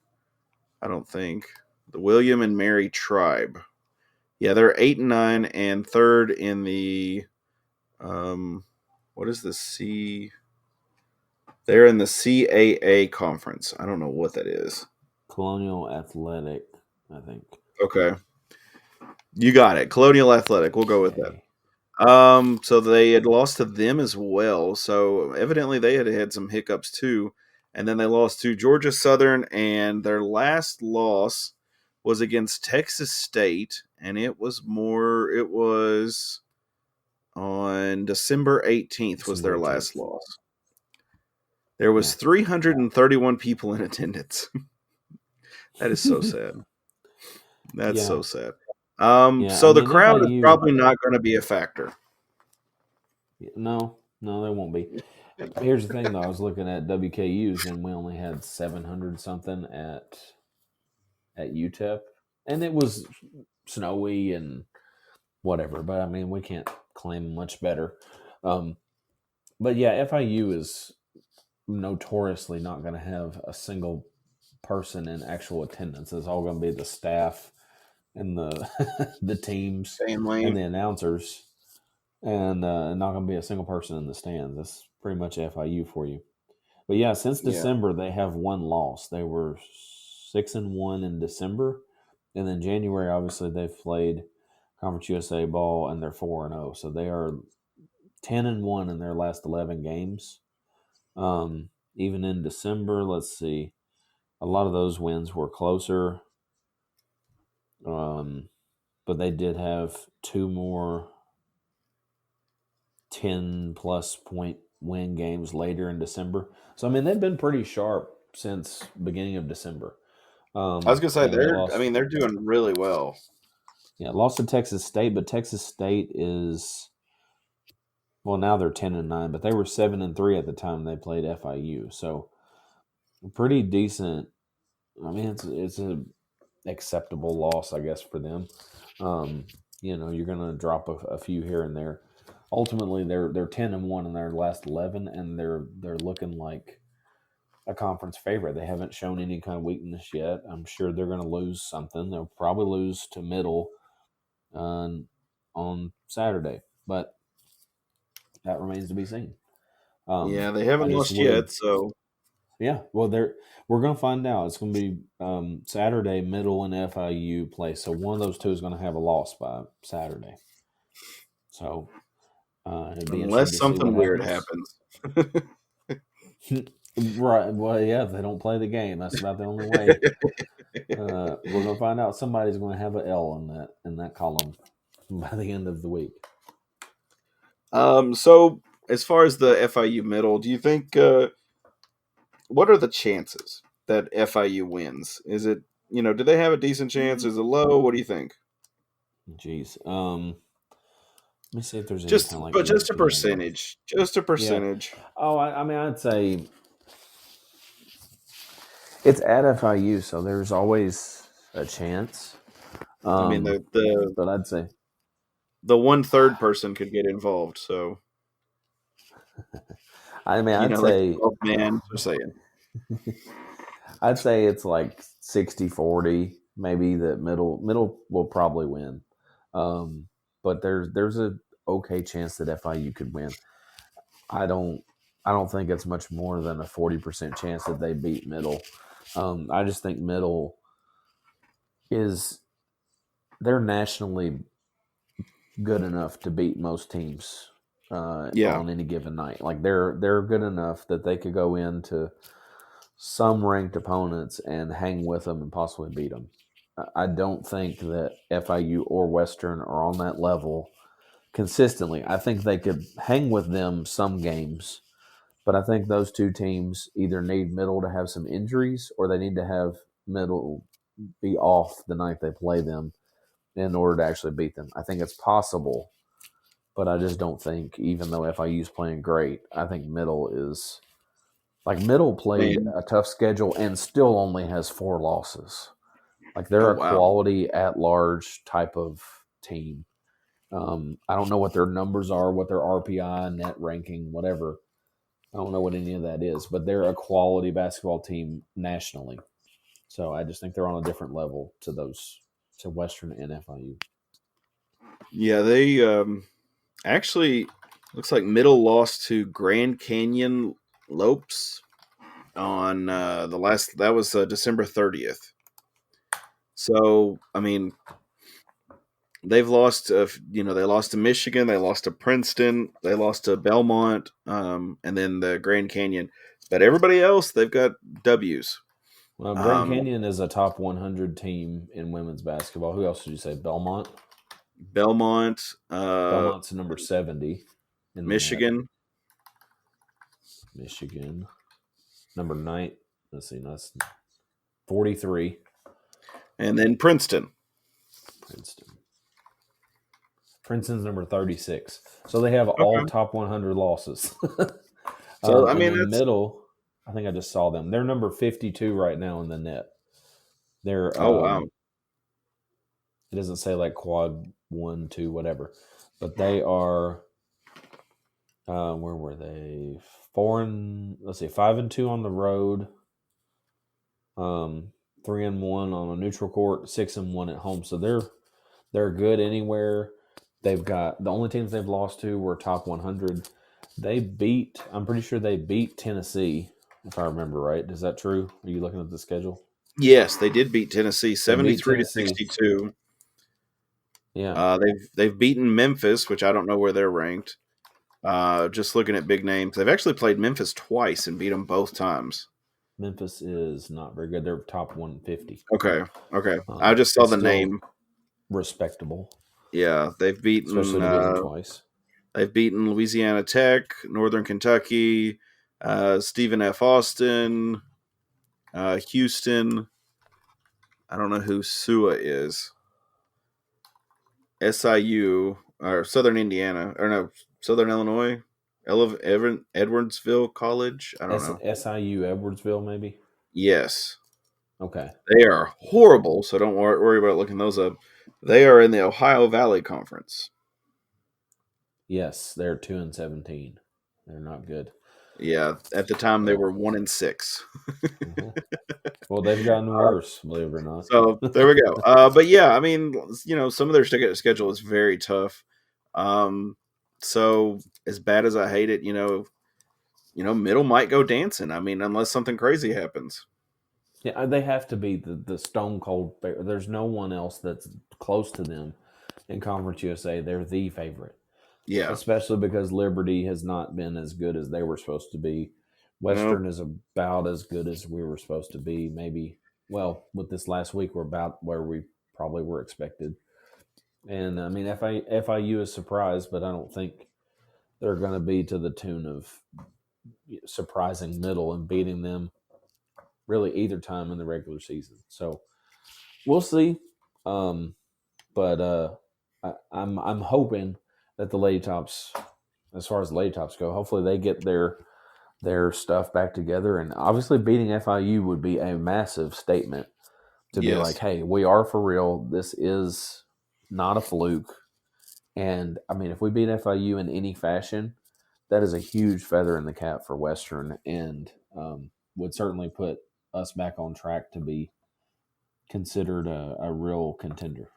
I don't think. The William and Mary Tribe. Yeah, they're 8-9 and third in the What is the C? They're in the CAA conference. I don't know what that is. Colonial Athletic, I think. Okay. You got it. Colonial Athletic. We'll go with that. Okay. So they had lost to them as well. So evidently they had some hiccups too. And then they lost to Georgia Southern, and their last loss was against Texas State, and it was on December 18th was their December last 18th. loss. There was Yeah. 331 people in attendance. That is so sad. That's Yeah. so sad. Yeah, So I the mean, crowd is FIU probably not going to be a factor. No, they won't be. Here's the thing, though. I was looking at WKU's, and we only had 700 something at UTEP, and it was snowy and whatever. But I mean, we can't claim much better. But yeah, FIU is notoriously not going to have a single person in actual attendance. It's all going to be the staff and the the teams Family. and the announcers, and not going to be a single person in the stands. That's pretty much FIU for you. But yeah, since December they have one loss. They were 6-1 in December, and then January obviously they've played Conference USA ball and they're 4-0. So they are 10-1 in their last 11 games. Even in December, let's see, a lot of those wins were closer. But they did have two more 10-plus point win games later in December. So, I mean, they've been pretty sharp since beginning of December. I was gonna say they're they doing really well. Yeah, lost to Texas State, but Texas State is now they're 10-9, but they were 7-3 at the time they played FIU. So pretty decent. I mean, it's a acceptable loss, I guess, for them. You're gonna drop a few here and there. Ultimately, they're 10-1 in their last 11, and they're looking like a conference favorite. They haven't shown any kind of weakness yet. I'm sure they're going to lose something. They'll probably lose to Middle on Saturday, but that remains to be seen. Yeah, they haven't lost yet, so yeah. Well, we're going to find out. It's going to be Saturday. Middle and FIU play, so one of those two is going to have a loss by Saturday. So it'd be unless something weird happens. happens. Right. Well, yeah, if they don't play the game, that's about the only way. We're going to find out somebody's going to have an L in that column by the end of the week. So as far as the FIU middle, do you think what are the chances that FIU wins? Is it, do they have a decent chance? Is it low? What do you think? Jeez. Let me see if there's any just kind of like just a percentage. Just a percentage. Yeah. Oh, I mean, I'd say it's at FIU, so there's always a chance. I mean, but I'd say the 1/3 person could get involved. So, I mean, I'd say, man, just saying. I'd say it's like 60-40. Maybe the middle will probably win, but there's a okay chance that FIU could win. I don't think it's much more than a 40% chance that they beat Middle. I just think Middle they're nationally good enough to beat most teams on any given night. Like they're good enough that they could go into some ranked opponents and hang with them and possibly beat them. I don't think that FIU or Western are on that level consistently. I think they could hang with them some games, but I think those two teams either need Middle to have some injuries or they need to have Middle be off the night they play them in order to actually beat them. I think it's possible, but I just don't think, even though FIU is playing great, I think Middle is like Middle played a tough schedule and still only has 4 losses. Like they're a quality at large type of team. I don't know what their numbers are, what their RPI, net ranking, whatever. I don't know what any of that is, but they're a quality basketball team nationally. So I just think they're on a different level to Western and FIU. Yeah, they actually, Looks like Middle lost to Grand Canyon Lopes on that was December 30th. So, I mean, they've lost, they lost to Michigan, they lost to Princeton, they lost to Belmont, and then the Grand Canyon. But everybody else, they've got W's. Well, Grand Canyon is a top 100 team in women's basketball. Who else did you say? Belmont? Belmont's number 70. In Michigan. Michigan. Number 9. Let's see. That's 43. And then Princeton. Princeton's number 36. So they have all top 100 losses. So, I mean, Middle, I think I just saw them. They're number 52 right now in the net. They're wow. It doesn't say like quad 1, 2, whatever. But they are where were they? 5-2 on the road. 3-1 on a neutral court, 6-1 at home. So they're good anywhere. They've got the only teams they've lost to were top 100. I'm pretty sure they beat Tennessee, if I remember right. Is that true? Are you looking at the schedule? Yes, they did beat Tennessee 73 to 62. Yeah. They've beaten Memphis, which I don't know where they're ranked. Just looking at big names. They've actually played Memphis twice and beat them both times. Memphis is not very good. They're top 150. Okay. I just saw the name. Respectable. Yeah, they've beaten especially to beat them twice. They've beaten Louisiana Tech, Northern Kentucky, Stephen F. Austin, Houston. I don't know who SUA is. SIU or Southern Indiana or no Southern Illinois, Edwardsville College. I don't know. SIU Edwardsville, maybe. Yes. Okay. They are horrible, so don't worry about looking those up. They are in the Ohio Valley Conference. Yes, they're 2-17. They're not good. Yeah, at the time they were 1-6. Mm-hmm. Well, they've gotten worse, believe it or not. So there we go. But yeah, I mean, some of their schedule is very tough. So as bad as I hate it, Middle might go dancing. I mean, unless something crazy happens. Yeah, they have to be the stone cold favorite. There's no one else that's close to them in Conference USA. They're the favorite. Yeah. Especially because Liberty has not been as good as they were supposed to be. Western is about as good as we were supposed to be. Maybe, with this last week, we're about where we probably were expected. And, I mean, FIU is surprised, but I don't think they're going to be to the tune of surprising Middle and beating them really either time in the regular season. So we'll see. But I'm hoping that the Lady Tops, as far as the Lady Tops go, hopefully they get their stuff back together. And obviously beating FIU would be a massive statement to be like, hey, we are for real. This is not a fluke. And, I mean, if we beat FIU in any fashion, that is a huge feather in the cap for Western and would certainly put us back on track to be considered a real contender.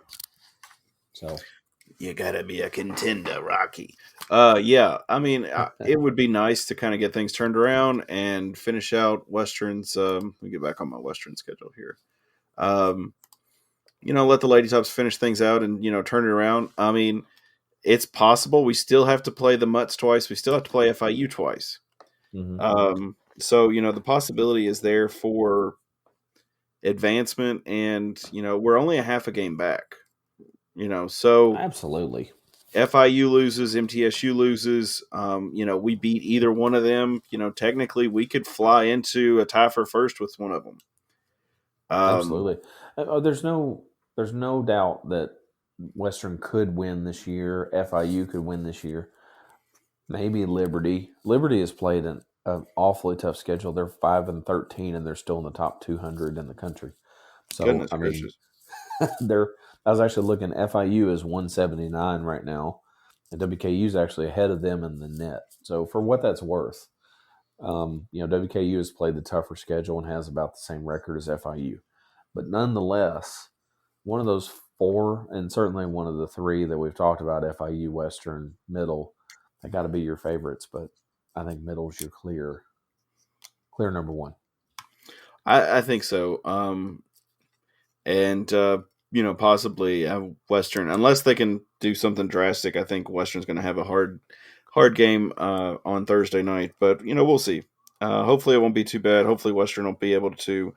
So you gotta be a contender, Rocky. Yeah, I mean, it would be nice to kind of get things turned around and finish out Western's. Let me get back on my Western schedule here. Let the Lady Tops finish things out and turn it around. I mean, it's possible. We still have to play the Mutts twice. We still have to play FIU twice. Mm-hmm. So the possibility is there for advancement, and we're only a half a game back. So absolutely. FIU loses, MTSU loses. We beat either one of them. Technically, we could fly into a tie for first with one of them. Absolutely. There's no doubt that Western could win this year. FIU could win this year. Maybe Liberty. Liberty has played an awfully tough schedule. They're 5-13, and they're still in the top 200 in the country. So goodness I mean, gracious. I was actually looking. FIU is 179 right now, and WKU is actually ahead of them in the net. So for what that's worth, WKU has played the tougher schedule and has about the same record as FIU. But nonetheless, one of those four, and certainly one of the three that we've talked about, FIU, Western, Middle, They got to be your favorites, but I think middle's your clear number one. I think so. And possibly Western, unless they can do something drastic. I think Western's going to have a hard game on Thursday night, but we'll see. Hopefully it won't be too bad. Hopefully Western will be able to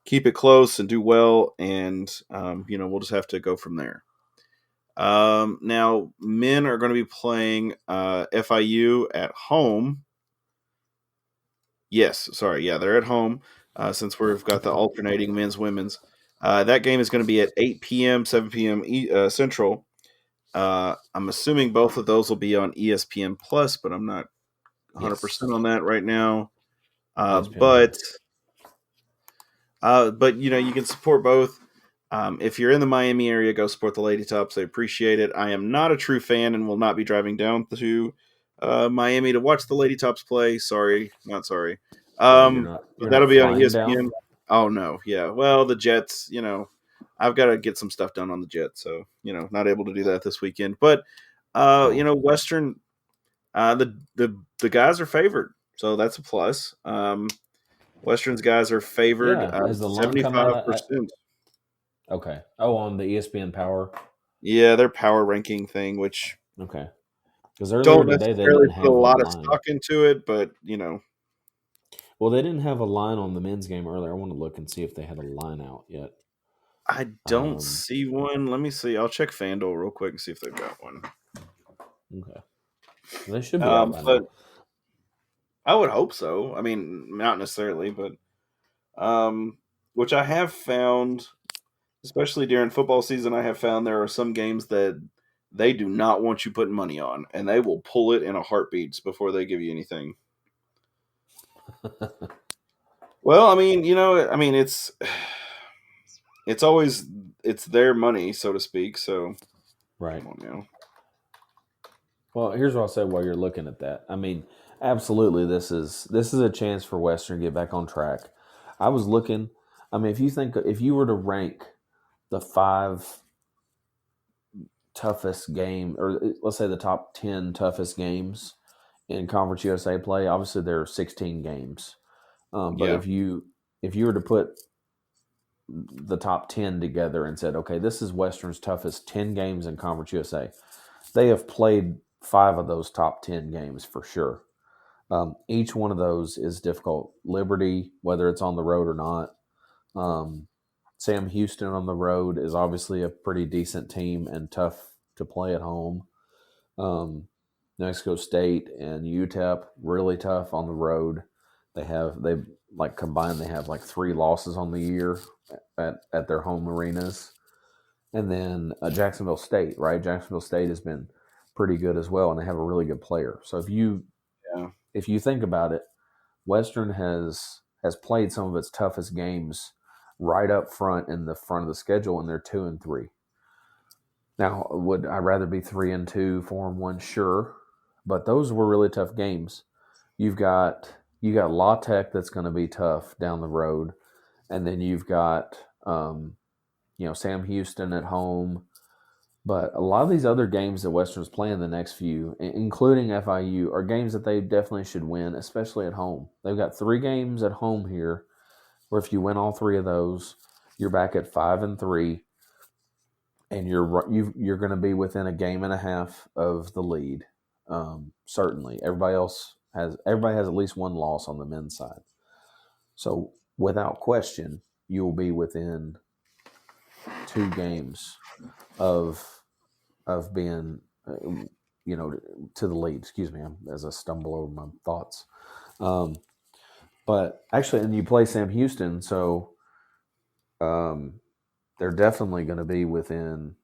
keep it close and do well, and we'll just have to go from there. Now men are going to be playing FIU at home. Yes, sorry, yeah, they're at home since we've got the alternating men's women's. That game is going to be at 8 p.m., 7 p.m. Central. I'm assuming both of those will be on ESPN Plus, but I'm not 100% on that right now. But you can support both. If you're in the Miami area, go support the Lady Tops. They appreciate it. I am not a true fan and will not be driving down to Miami to watch the Lady Tops play. Sorry, not sorry. You're That'll not be on ESPN. down? Oh no, yeah. Well, the Jets, I've got to get some stuff done on the Jets, so not able to do that this weekend. But Western, the guys are favored, so that's a plus. Western's guys are favored 75%. Okay. Oh, on the ESPN Power. Yeah, their power ranking thing, which because earlier don't today they necessarily didn't have put a lot of line. stock into it, but Well, they didn't have a line on the men's game earlier. I want to look and see if they had a line out yet. I don't see one. Let me see. I'll check FanDuel real quick and see if they've got one. Okay. They should be out by now. I would hope so. I mean, not necessarily, but which I have found, especially during football season, I have found there are some games that they do not want you putting money on, and they will pull it in a heartbeat before they give you anything. Well, I mean, it's always their money, so to speak. So, right. Come on now. Well, here's what I'll say while you're looking at that. I mean, absolutely, this is a chance for Western to get back on track. I was looking. I mean, if you were to rank the 5 toughest game, or let's say the top 10 toughest games in Conference USA play, obviously there are 16 games. But if you were to put the top 10 together and said, okay, this is Western's toughest 10 games in Conference USA, they have played 5 of those top 10 games for sure. Each one of those is difficult. Liberty, whether it's on the road or not. Sam Houston on the road is obviously a pretty decent team and tough to play at home. New Mexico State and UTEP, really tough on the road. They have 3 losses on the year at their home arenas. And then Jacksonville State, right? Jacksonville State has been pretty good as well, and they have a really good player. So if you think about it, Western has played some of its toughest games right up front in the front of the schedule, and they're 2-3. Now, would I rather be 3-2, 4-1? Sure, but those were really tough games. You got La Tech that's going to be tough down the road, and then you've got Sam Houston at home. But a lot of these other games that Western's playing the next few, including FIU, are games that they definitely should win, especially at home. They've got 3 games at home here, where if you win all 3 of those, you're back at 5-3, and you're going to be within a game and a half of the lead. Certainly, everybody has at least 1 loss on the men's side. So without question, you will be within 2 games of being, to the lead. Excuse me, as I stumble over my thoughts. But actually, and you play Sam Houston, so they're definitely going to be within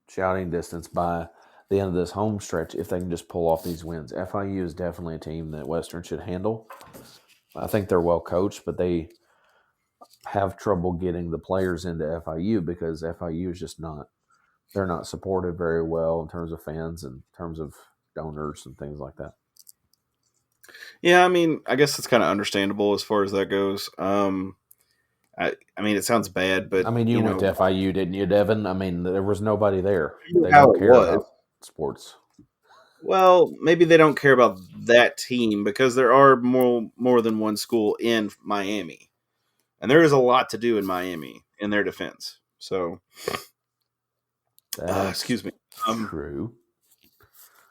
shouting distance by the end of this home stretch if they can just pull off these wins. FIU is definitely a team that Western should handle. I think they're well coached, but they have trouble getting the players into FIU because FIU is just they're not supported very well in terms of fans and in terms of donors and things like that. Yeah, I mean, I guess it's kind of understandable as far as that goes. I mean, it sounds bad, but I mean, you went to FIU, didn't you, Devin? I mean, there was nobody there. They how don't it care was. about sports. Well, maybe they don't care about that team because there are more than one school in Miami, and there is a lot to do in Miami in their defense. So, That's excuse me. true.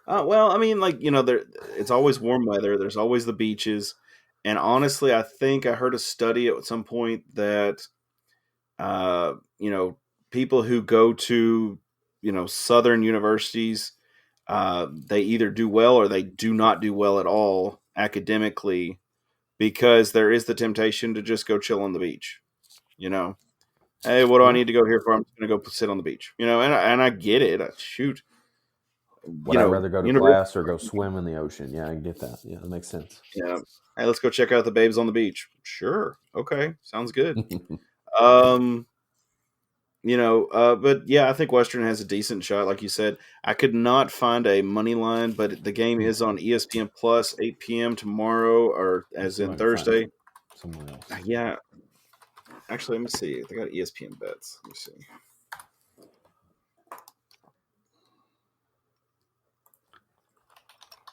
Well, I mean, there it's always warm weather. There's always the beaches, and honestly, I think I heard a study at some point that uh, you know, people who go to southern universities, they either do well or they do not do well at all academically because there is the temptation to just go chill on the beach. You know, hey, what do I Yeah. need to go here for? I'm just going to go sit on the beach. And I get it. Shoot, Would I rather go to university. class or go swim in the ocean? Yeah, I get that. Yeah, that makes sense. Yeah. Hey, let's go check out the babes on the beach. Sure. Okay. Sounds good. Um, but yeah, I think Western has a decent shot. Like you said, I could not find a money line, but the game is on ESPN Plus, 8 p.m. tomorrow, or as See if in I can find Thursday. it somewhere else. Yeah. Actually, let me see. They got ESPN bets. Let me see.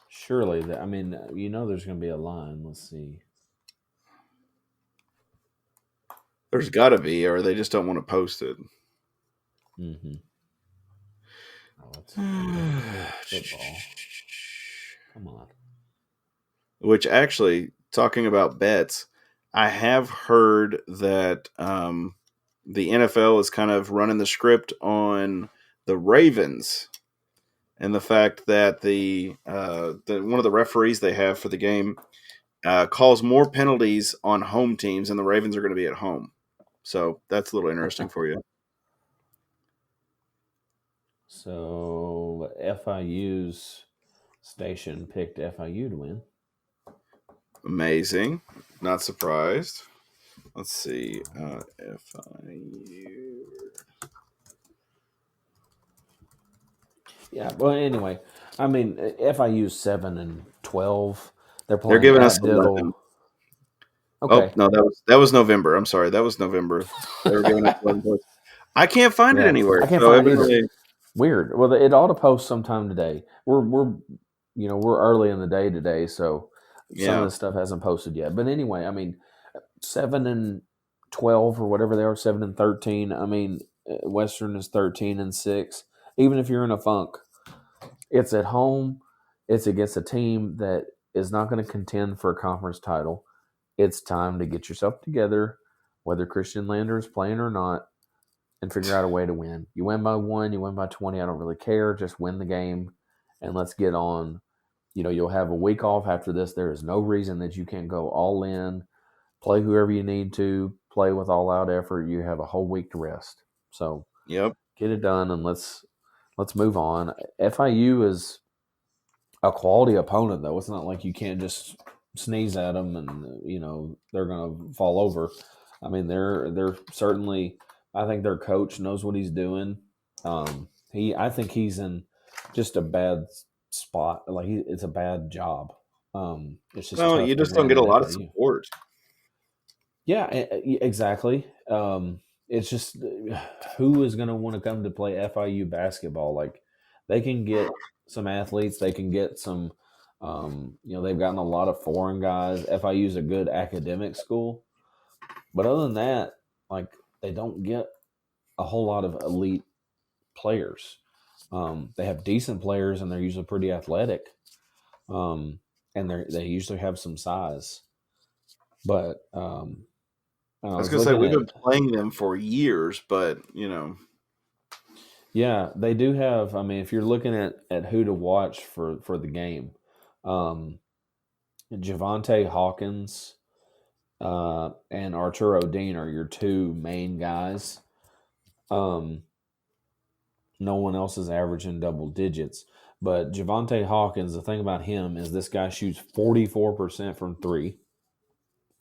Surely, I mean, there's going to be a line. Let's see. There's got to be, or they just don't want to post it. Mm-hmm. Oh, let's football. Come on. Which actually, talking about bets, I have heard that the NFL is kind of running the script on the Ravens, and the fact that the one of the referees they have for the game calls more penalties on home teams, and the Ravens are going to be at home. So that's a little interesting for you. So FIU's station picked FIU to win. Amazing. Not surprised. Let's see. FIU. Yeah. Well, anyway, I mean, FIU's 7-12. They're playing. They're giving at us 11. Okay. Oh no, that was November. I'm sorry, that was November. They were giving us 11 points. I can't find it anywhere. I can't so find it evidently, either. Weird. Well, it ought to post sometime today. We're early in the day today, so some of yeah. this stuff hasn't posted yet. But anyway, I mean, 7-12 or whatever they are, 7-13. I mean, Western is 13-6. Even if you're in a funk, it's at home. It's against a team that is not going to contend for a conference title. It's time to get yourself together, whether Christian Lander is playing or not, and figure out a way to win. You win by 1, you win by 20. I don't really care. Just win the game, and let's get on. You'll have a week off after this. There is no reason that you can't go all in, play whoever you need to, play with all out effort. You have a whole week to rest. So Yep. get it done, and let's move on. FIU is a quality opponent, though. It's not like you can't just sneeze at them and they're going to fall over. I mean, they're certainly. I think their coach knows what he's doing. I think he's in just a bad spot. Like it's a bad job. It's just Well, tough you to just don't win get a at lot of FIU. support. Yeah, exactly. It's just who is going to want to come to play FIU basketball? Like they can get some athletes, they can get some. They've gotten a lot of foreign guys. FIU is a good academic school, but other than that, like they don't get a whole lot of elite players. They have decent players, and they're usually pretty athletic, and they usually have some size. But I was going to say we've been playing them for years, but yeah, they do have. I mean, if you're looking at who to watch for the game, Javante Hawkins and Arturo Dean are your two main guys. No one else is averaging double digits. But Javante Hawkins, the thing about him is this guy shoots 44% from 3,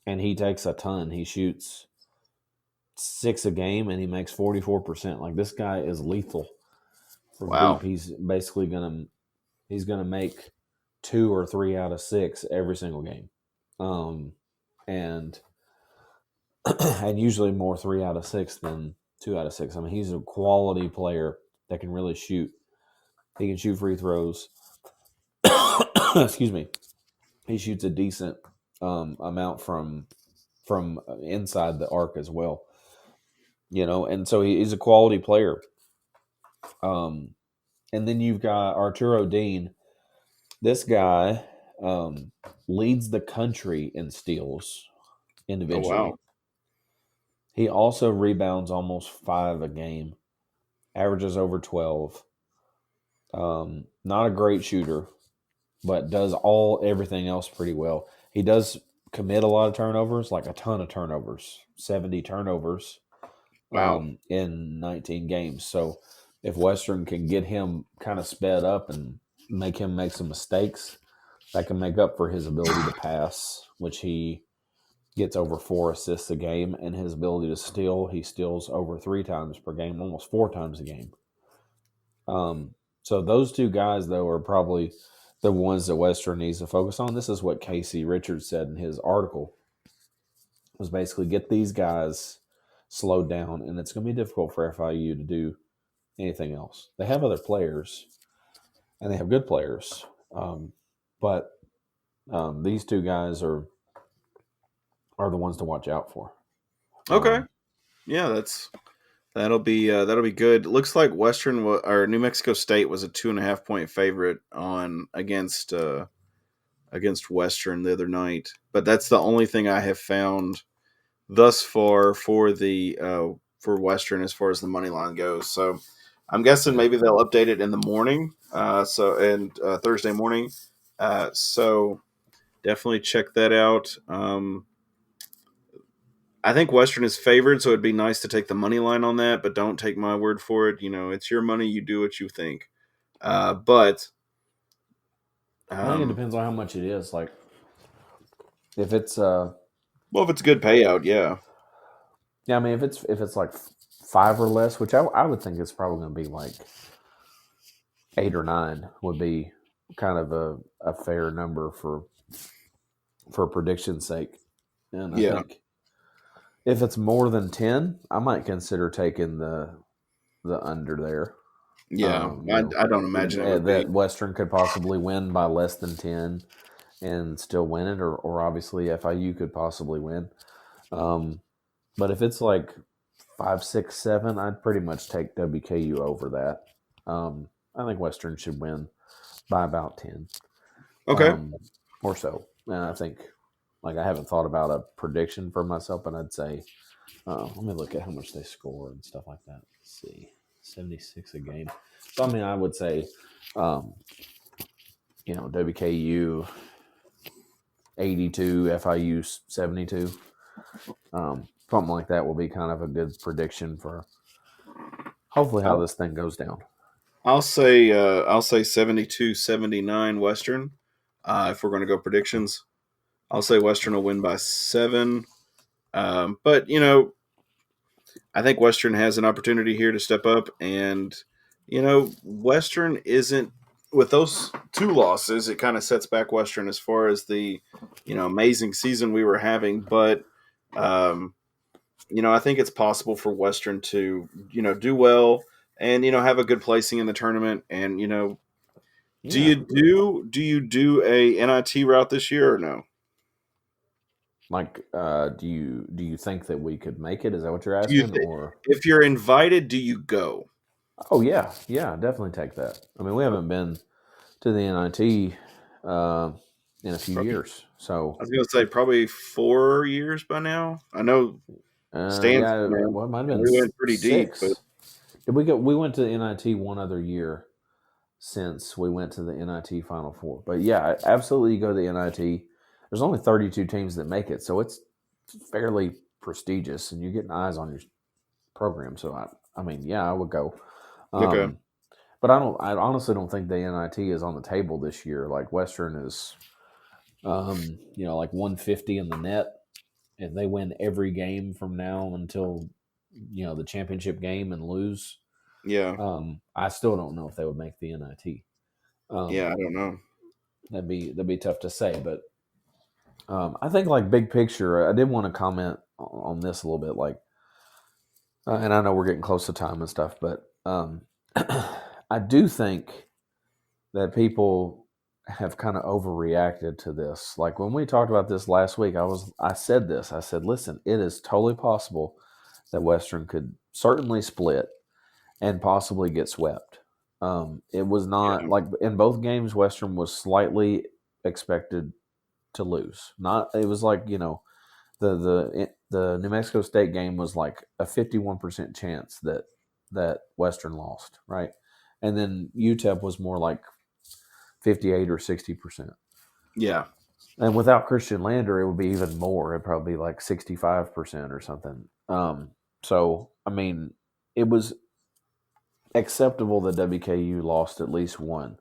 and he takes a ton. He shoots 6 a game, and he makes 44%. Like this guy is lethal from wow. deep. He's basically gonna make 2 or 3 out of 6 every single game, and usually more 3 out of 6 than 2 out of 6. I mean, he's a quality player that can really shoot. He can shoot free throws. excuse me, he shoots a decent amount from inside the arc as well. And so he's a quality player. And then you've got Arturo Dean. This guy leads the country in steals individually. wow. He also rebounds almost 5 a game, averages over 12. Not a great shooter, but does everything else pretty well. He does commit a lot of turnovers, like a ton of turnovers, 70 turnovers Wow. in 19 games. So if Western can get him kind of sped up and make him make some mistakes, that can make up for his ability to pass, which he gets over 4 assists a game, and his ability to steal, he steals over 3 times per game, almost 4 times a game. So those two guys, though, are probably the ones that Western needs to focus on. This is what Casey Richards said in his article, was basically get these guys slowed down, and it's going to be difficult for FIU to do anything else. They have other players, and they have good players, but these two guys are the ones to watch out for. Okay. Yeah, that'll be good. Looks like Western or New Mexico State was a 2.5 point favorite against Western the other night, but that's the only thing I have found thus far for Western as far as the money line goes. So I'm guessing maybe they'll update it in the morning. Thursday morning. So definitely check that out. I think Western is favored, so it'd be nice to take the money line on that, but don't take my word for it. It's your money. You do what you think. But I think it depends on how much it is. Like, if it's if it's a good payout, yeah. Yeah, I mean, if it's like 5 or less, which I would think it's probably going to be like 8 or 9 would be kind of a fair number for prediction's sake. And I think if it's more than 10, I might consider taking the under there. Yeah, I don't imagine that Western could possibly win by less than 10 and still win it, or obviously FIU could possibly win. But if it's like 5, 6, 7, I'd pretty much take WKU over that. I think Western should win by about 10. Okay. Or so. And I think, I haven't thought about a prediction for myself, but I'd say, let me look at how much they score and stuff like that. Let's see. 76 a game. So, I would say, WKU 82, FIU 72. Something like that will be kind of a good prediction for hopefully how this thing goes down. I'll say 72-79 Western. If we're going to go predictions, I'll say Western will win by 7. But I think Western has an opportunity here to step up, and Western isn't, with those 2 losses, it kind of sets back Western as far as the amazing season we were having. But I think it's possible for Western to do well and have a good placing in the tournament. And do you do a NIT route this year or no? Do you think that we could make it? Is that what you're asking? Or if you're invited, do you go? Oh yeah, definitely take that. We haven't been to the NIT in a few years, so I was going to say probably 4 years by now. I know. It might have been. We went pretty 6. deep. But we went to the NIT one other year since we went to the NIT Final Four. But yeah, absolutely, you go to the NIT. There's only 32 teams that make it, so it's fairly prestigious, and you're getting eyes on your program. So I would go. Okay. But I honestly don't think the NIT is on the table this year. Like Western is, like 150 in the net. If they win every game from now until the championship game and lose, I still don't know if they would make the NIT. I don't know. That'd be tough to say, but I think big picture, I did want to comment on this a little bit, and I know we're getting close to time and stuff, but I do think that people have kind of overreacted to this. Like when we talked about this last week, I said this. I said, listen, it is totally possible that Western could certainly split and possibly get swept. It was not Yeah. like in both games, Western was slightly expected to lose. Not it was like, the New Mexico State game was like a 51% chance that Western lost, right? And then UTEP was more like 58 or 60%. Yeah. And without Christian Lander, it would be even more. It'd probably be like 65% or something. So, I mean, it was acceptable that WKU lost at least one.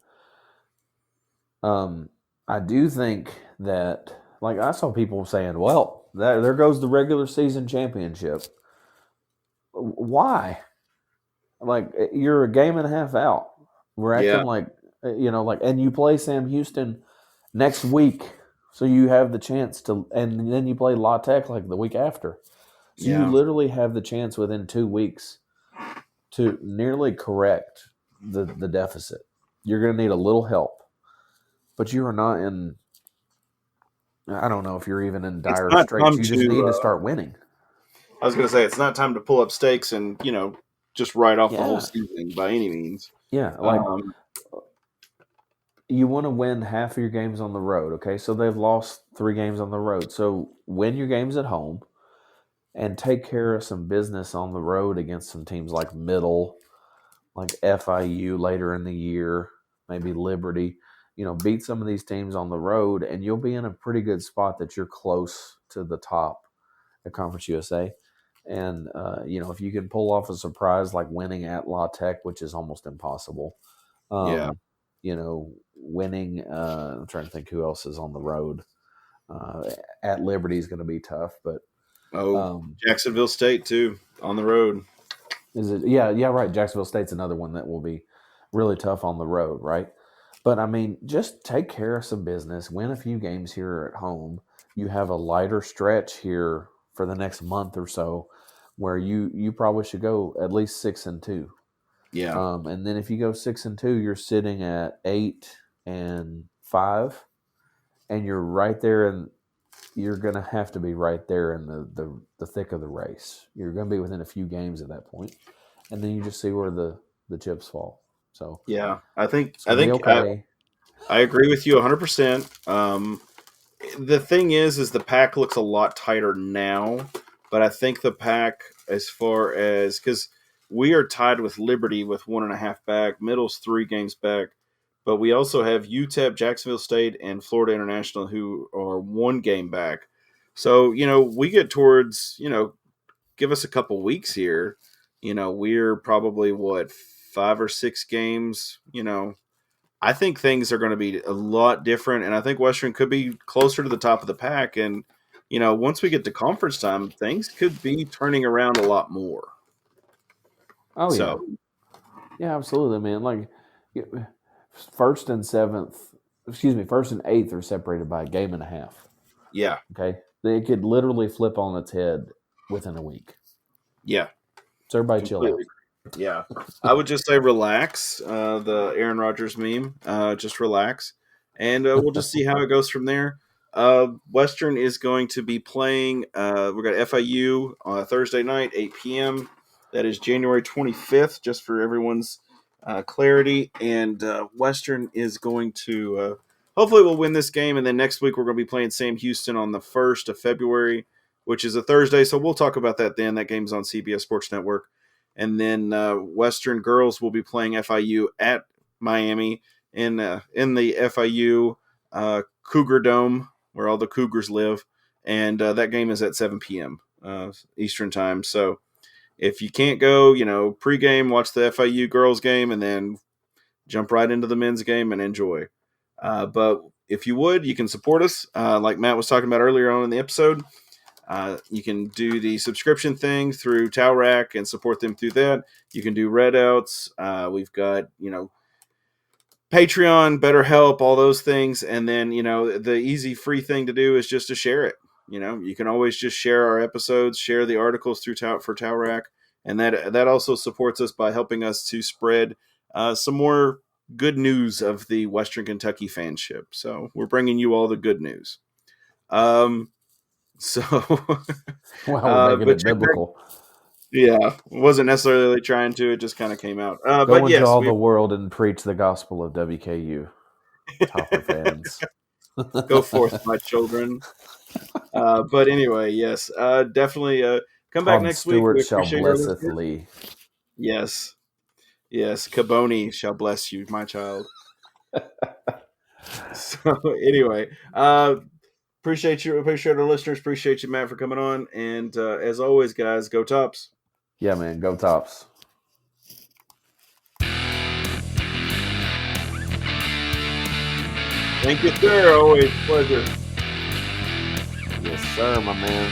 I do think that, like, I saw people saying, well, there goes the regular season championship. Why? Like, you're a game and a half out. We're acting Yeah. like, and you play Sam Houston next week. So you have the chance to, and then you play La Tech like the week after. So you Yeah. literally have the chance within 2 weeks to nearly correct the deficit. You're going to need a little help, but you are not in. I don't know if you're even in dire not straits. time You just to, need to start winning. I was going to say, it's not time to pull up stakes and, just write off the whole Yeah. season by any means. Yeah, like Um, you want to win half of your games on the road. Okay, so they've lost 3 games on the road. So win your games at home and take care of some business on the road against some teams like Middle, like FIU later in the year, maybe Liberty. Beat some of these teams on the road, and you'll be in a pretty good spot that you're close to the top at Conference USA. And, if you can pull off a surprise like winning at La Tech, which is almost impossible, yeah. winning, I'm trying to think who else is on the road. At Liberty is going to be tough, but Jacksonville State, too, on the road. is it? Yeah, right. Jacksonville State's another one that will be really tough on the road, right? But I mean, just take care of some business, win a few games here at home. You have a lighter stretch here for the next month or so, where you probably should go at least 6-2. Yeah. And then if you go 6-2, you're sitting at 8-5, and you're right there, and you're going to have to be right there in the thick of the race. You're going to be within a few games at that point, and then you just see where the chips fall. So Yeah. I think okay. I agree with you 100%. The thing is the pack looks a lot tighter now, but I think the pack, as far as, because we are tied with Liberty with 1.5 back, Middle's 3 games back, but we also have UTEP, Jacksonville State, and Florida International who are 1 game back. So, we get towards, give us a couple weeks here. We're probably 5 or 6 games, I think things are going to be a lot different, and I think Western could be closer to the top of the pack. And, once we get to conference time, things could be turning around a lot more. Oh, so, yeah, absolutely, man. Like, first and 8th are separated by a game and a half. Yeah. Okay? They could literally flip on its head within a week. Yeah. So everybody chill out. Yeah. I would just say relax, the Aaron Rodgers meme. Just relax. And we'll just see how it goes from there. Western is going to be playing, we've got FIU on Thursday night, 8 p.m. That is January 25th, just for everyone's clarity. And Western is going to, hopefully we'll win this game. And then next week we're going to be playing Sam Houston on the 1st of February, which is a Thursday. So we'll talk about that then. That game's on CBS Sports Network. And then Western girls will be playing FIU at Miami in the FIU Cougar Dome, where all the Cougars live. And that game is at 7 p.m. Eastern time. So if you can't go, pregame, watch the FIU girls game, and then jump right into the men's game and enjoy. But if you would, you can support us. Like Matt was talking about earlier on in the episode. You can do the subscription thing through Towelrack and support them through that. You can do RedOUTs. We've got, Patreon, BetterHelp, all those things. And then, the easy free thing to do is just to share it. You can always just share our episodes, share the articles through for Towelrack. And that also supports us by helping us to spread some more good news of the Western Kentucky fanship. So we're bringing you all the good news. So, Wow, we're making it biblical. Yeah, wasn't necessarily trying to. It just kind of came out. Go But into yes, all the world and preach the gospel of WKU. Topper fans. Go forth, my children. But anyway, yes, definitely come back next Stewart week. shall blesseth Lee. Yes. Yes, Caboni shall bless you, my child. So anyway, appreciate our listeners. Appreciate you, Matt, for coming on. And as always, guys, go Tops. Yeah, man, go Tops. Thank you, sir. Always a pleasure. Yes, sir, my man.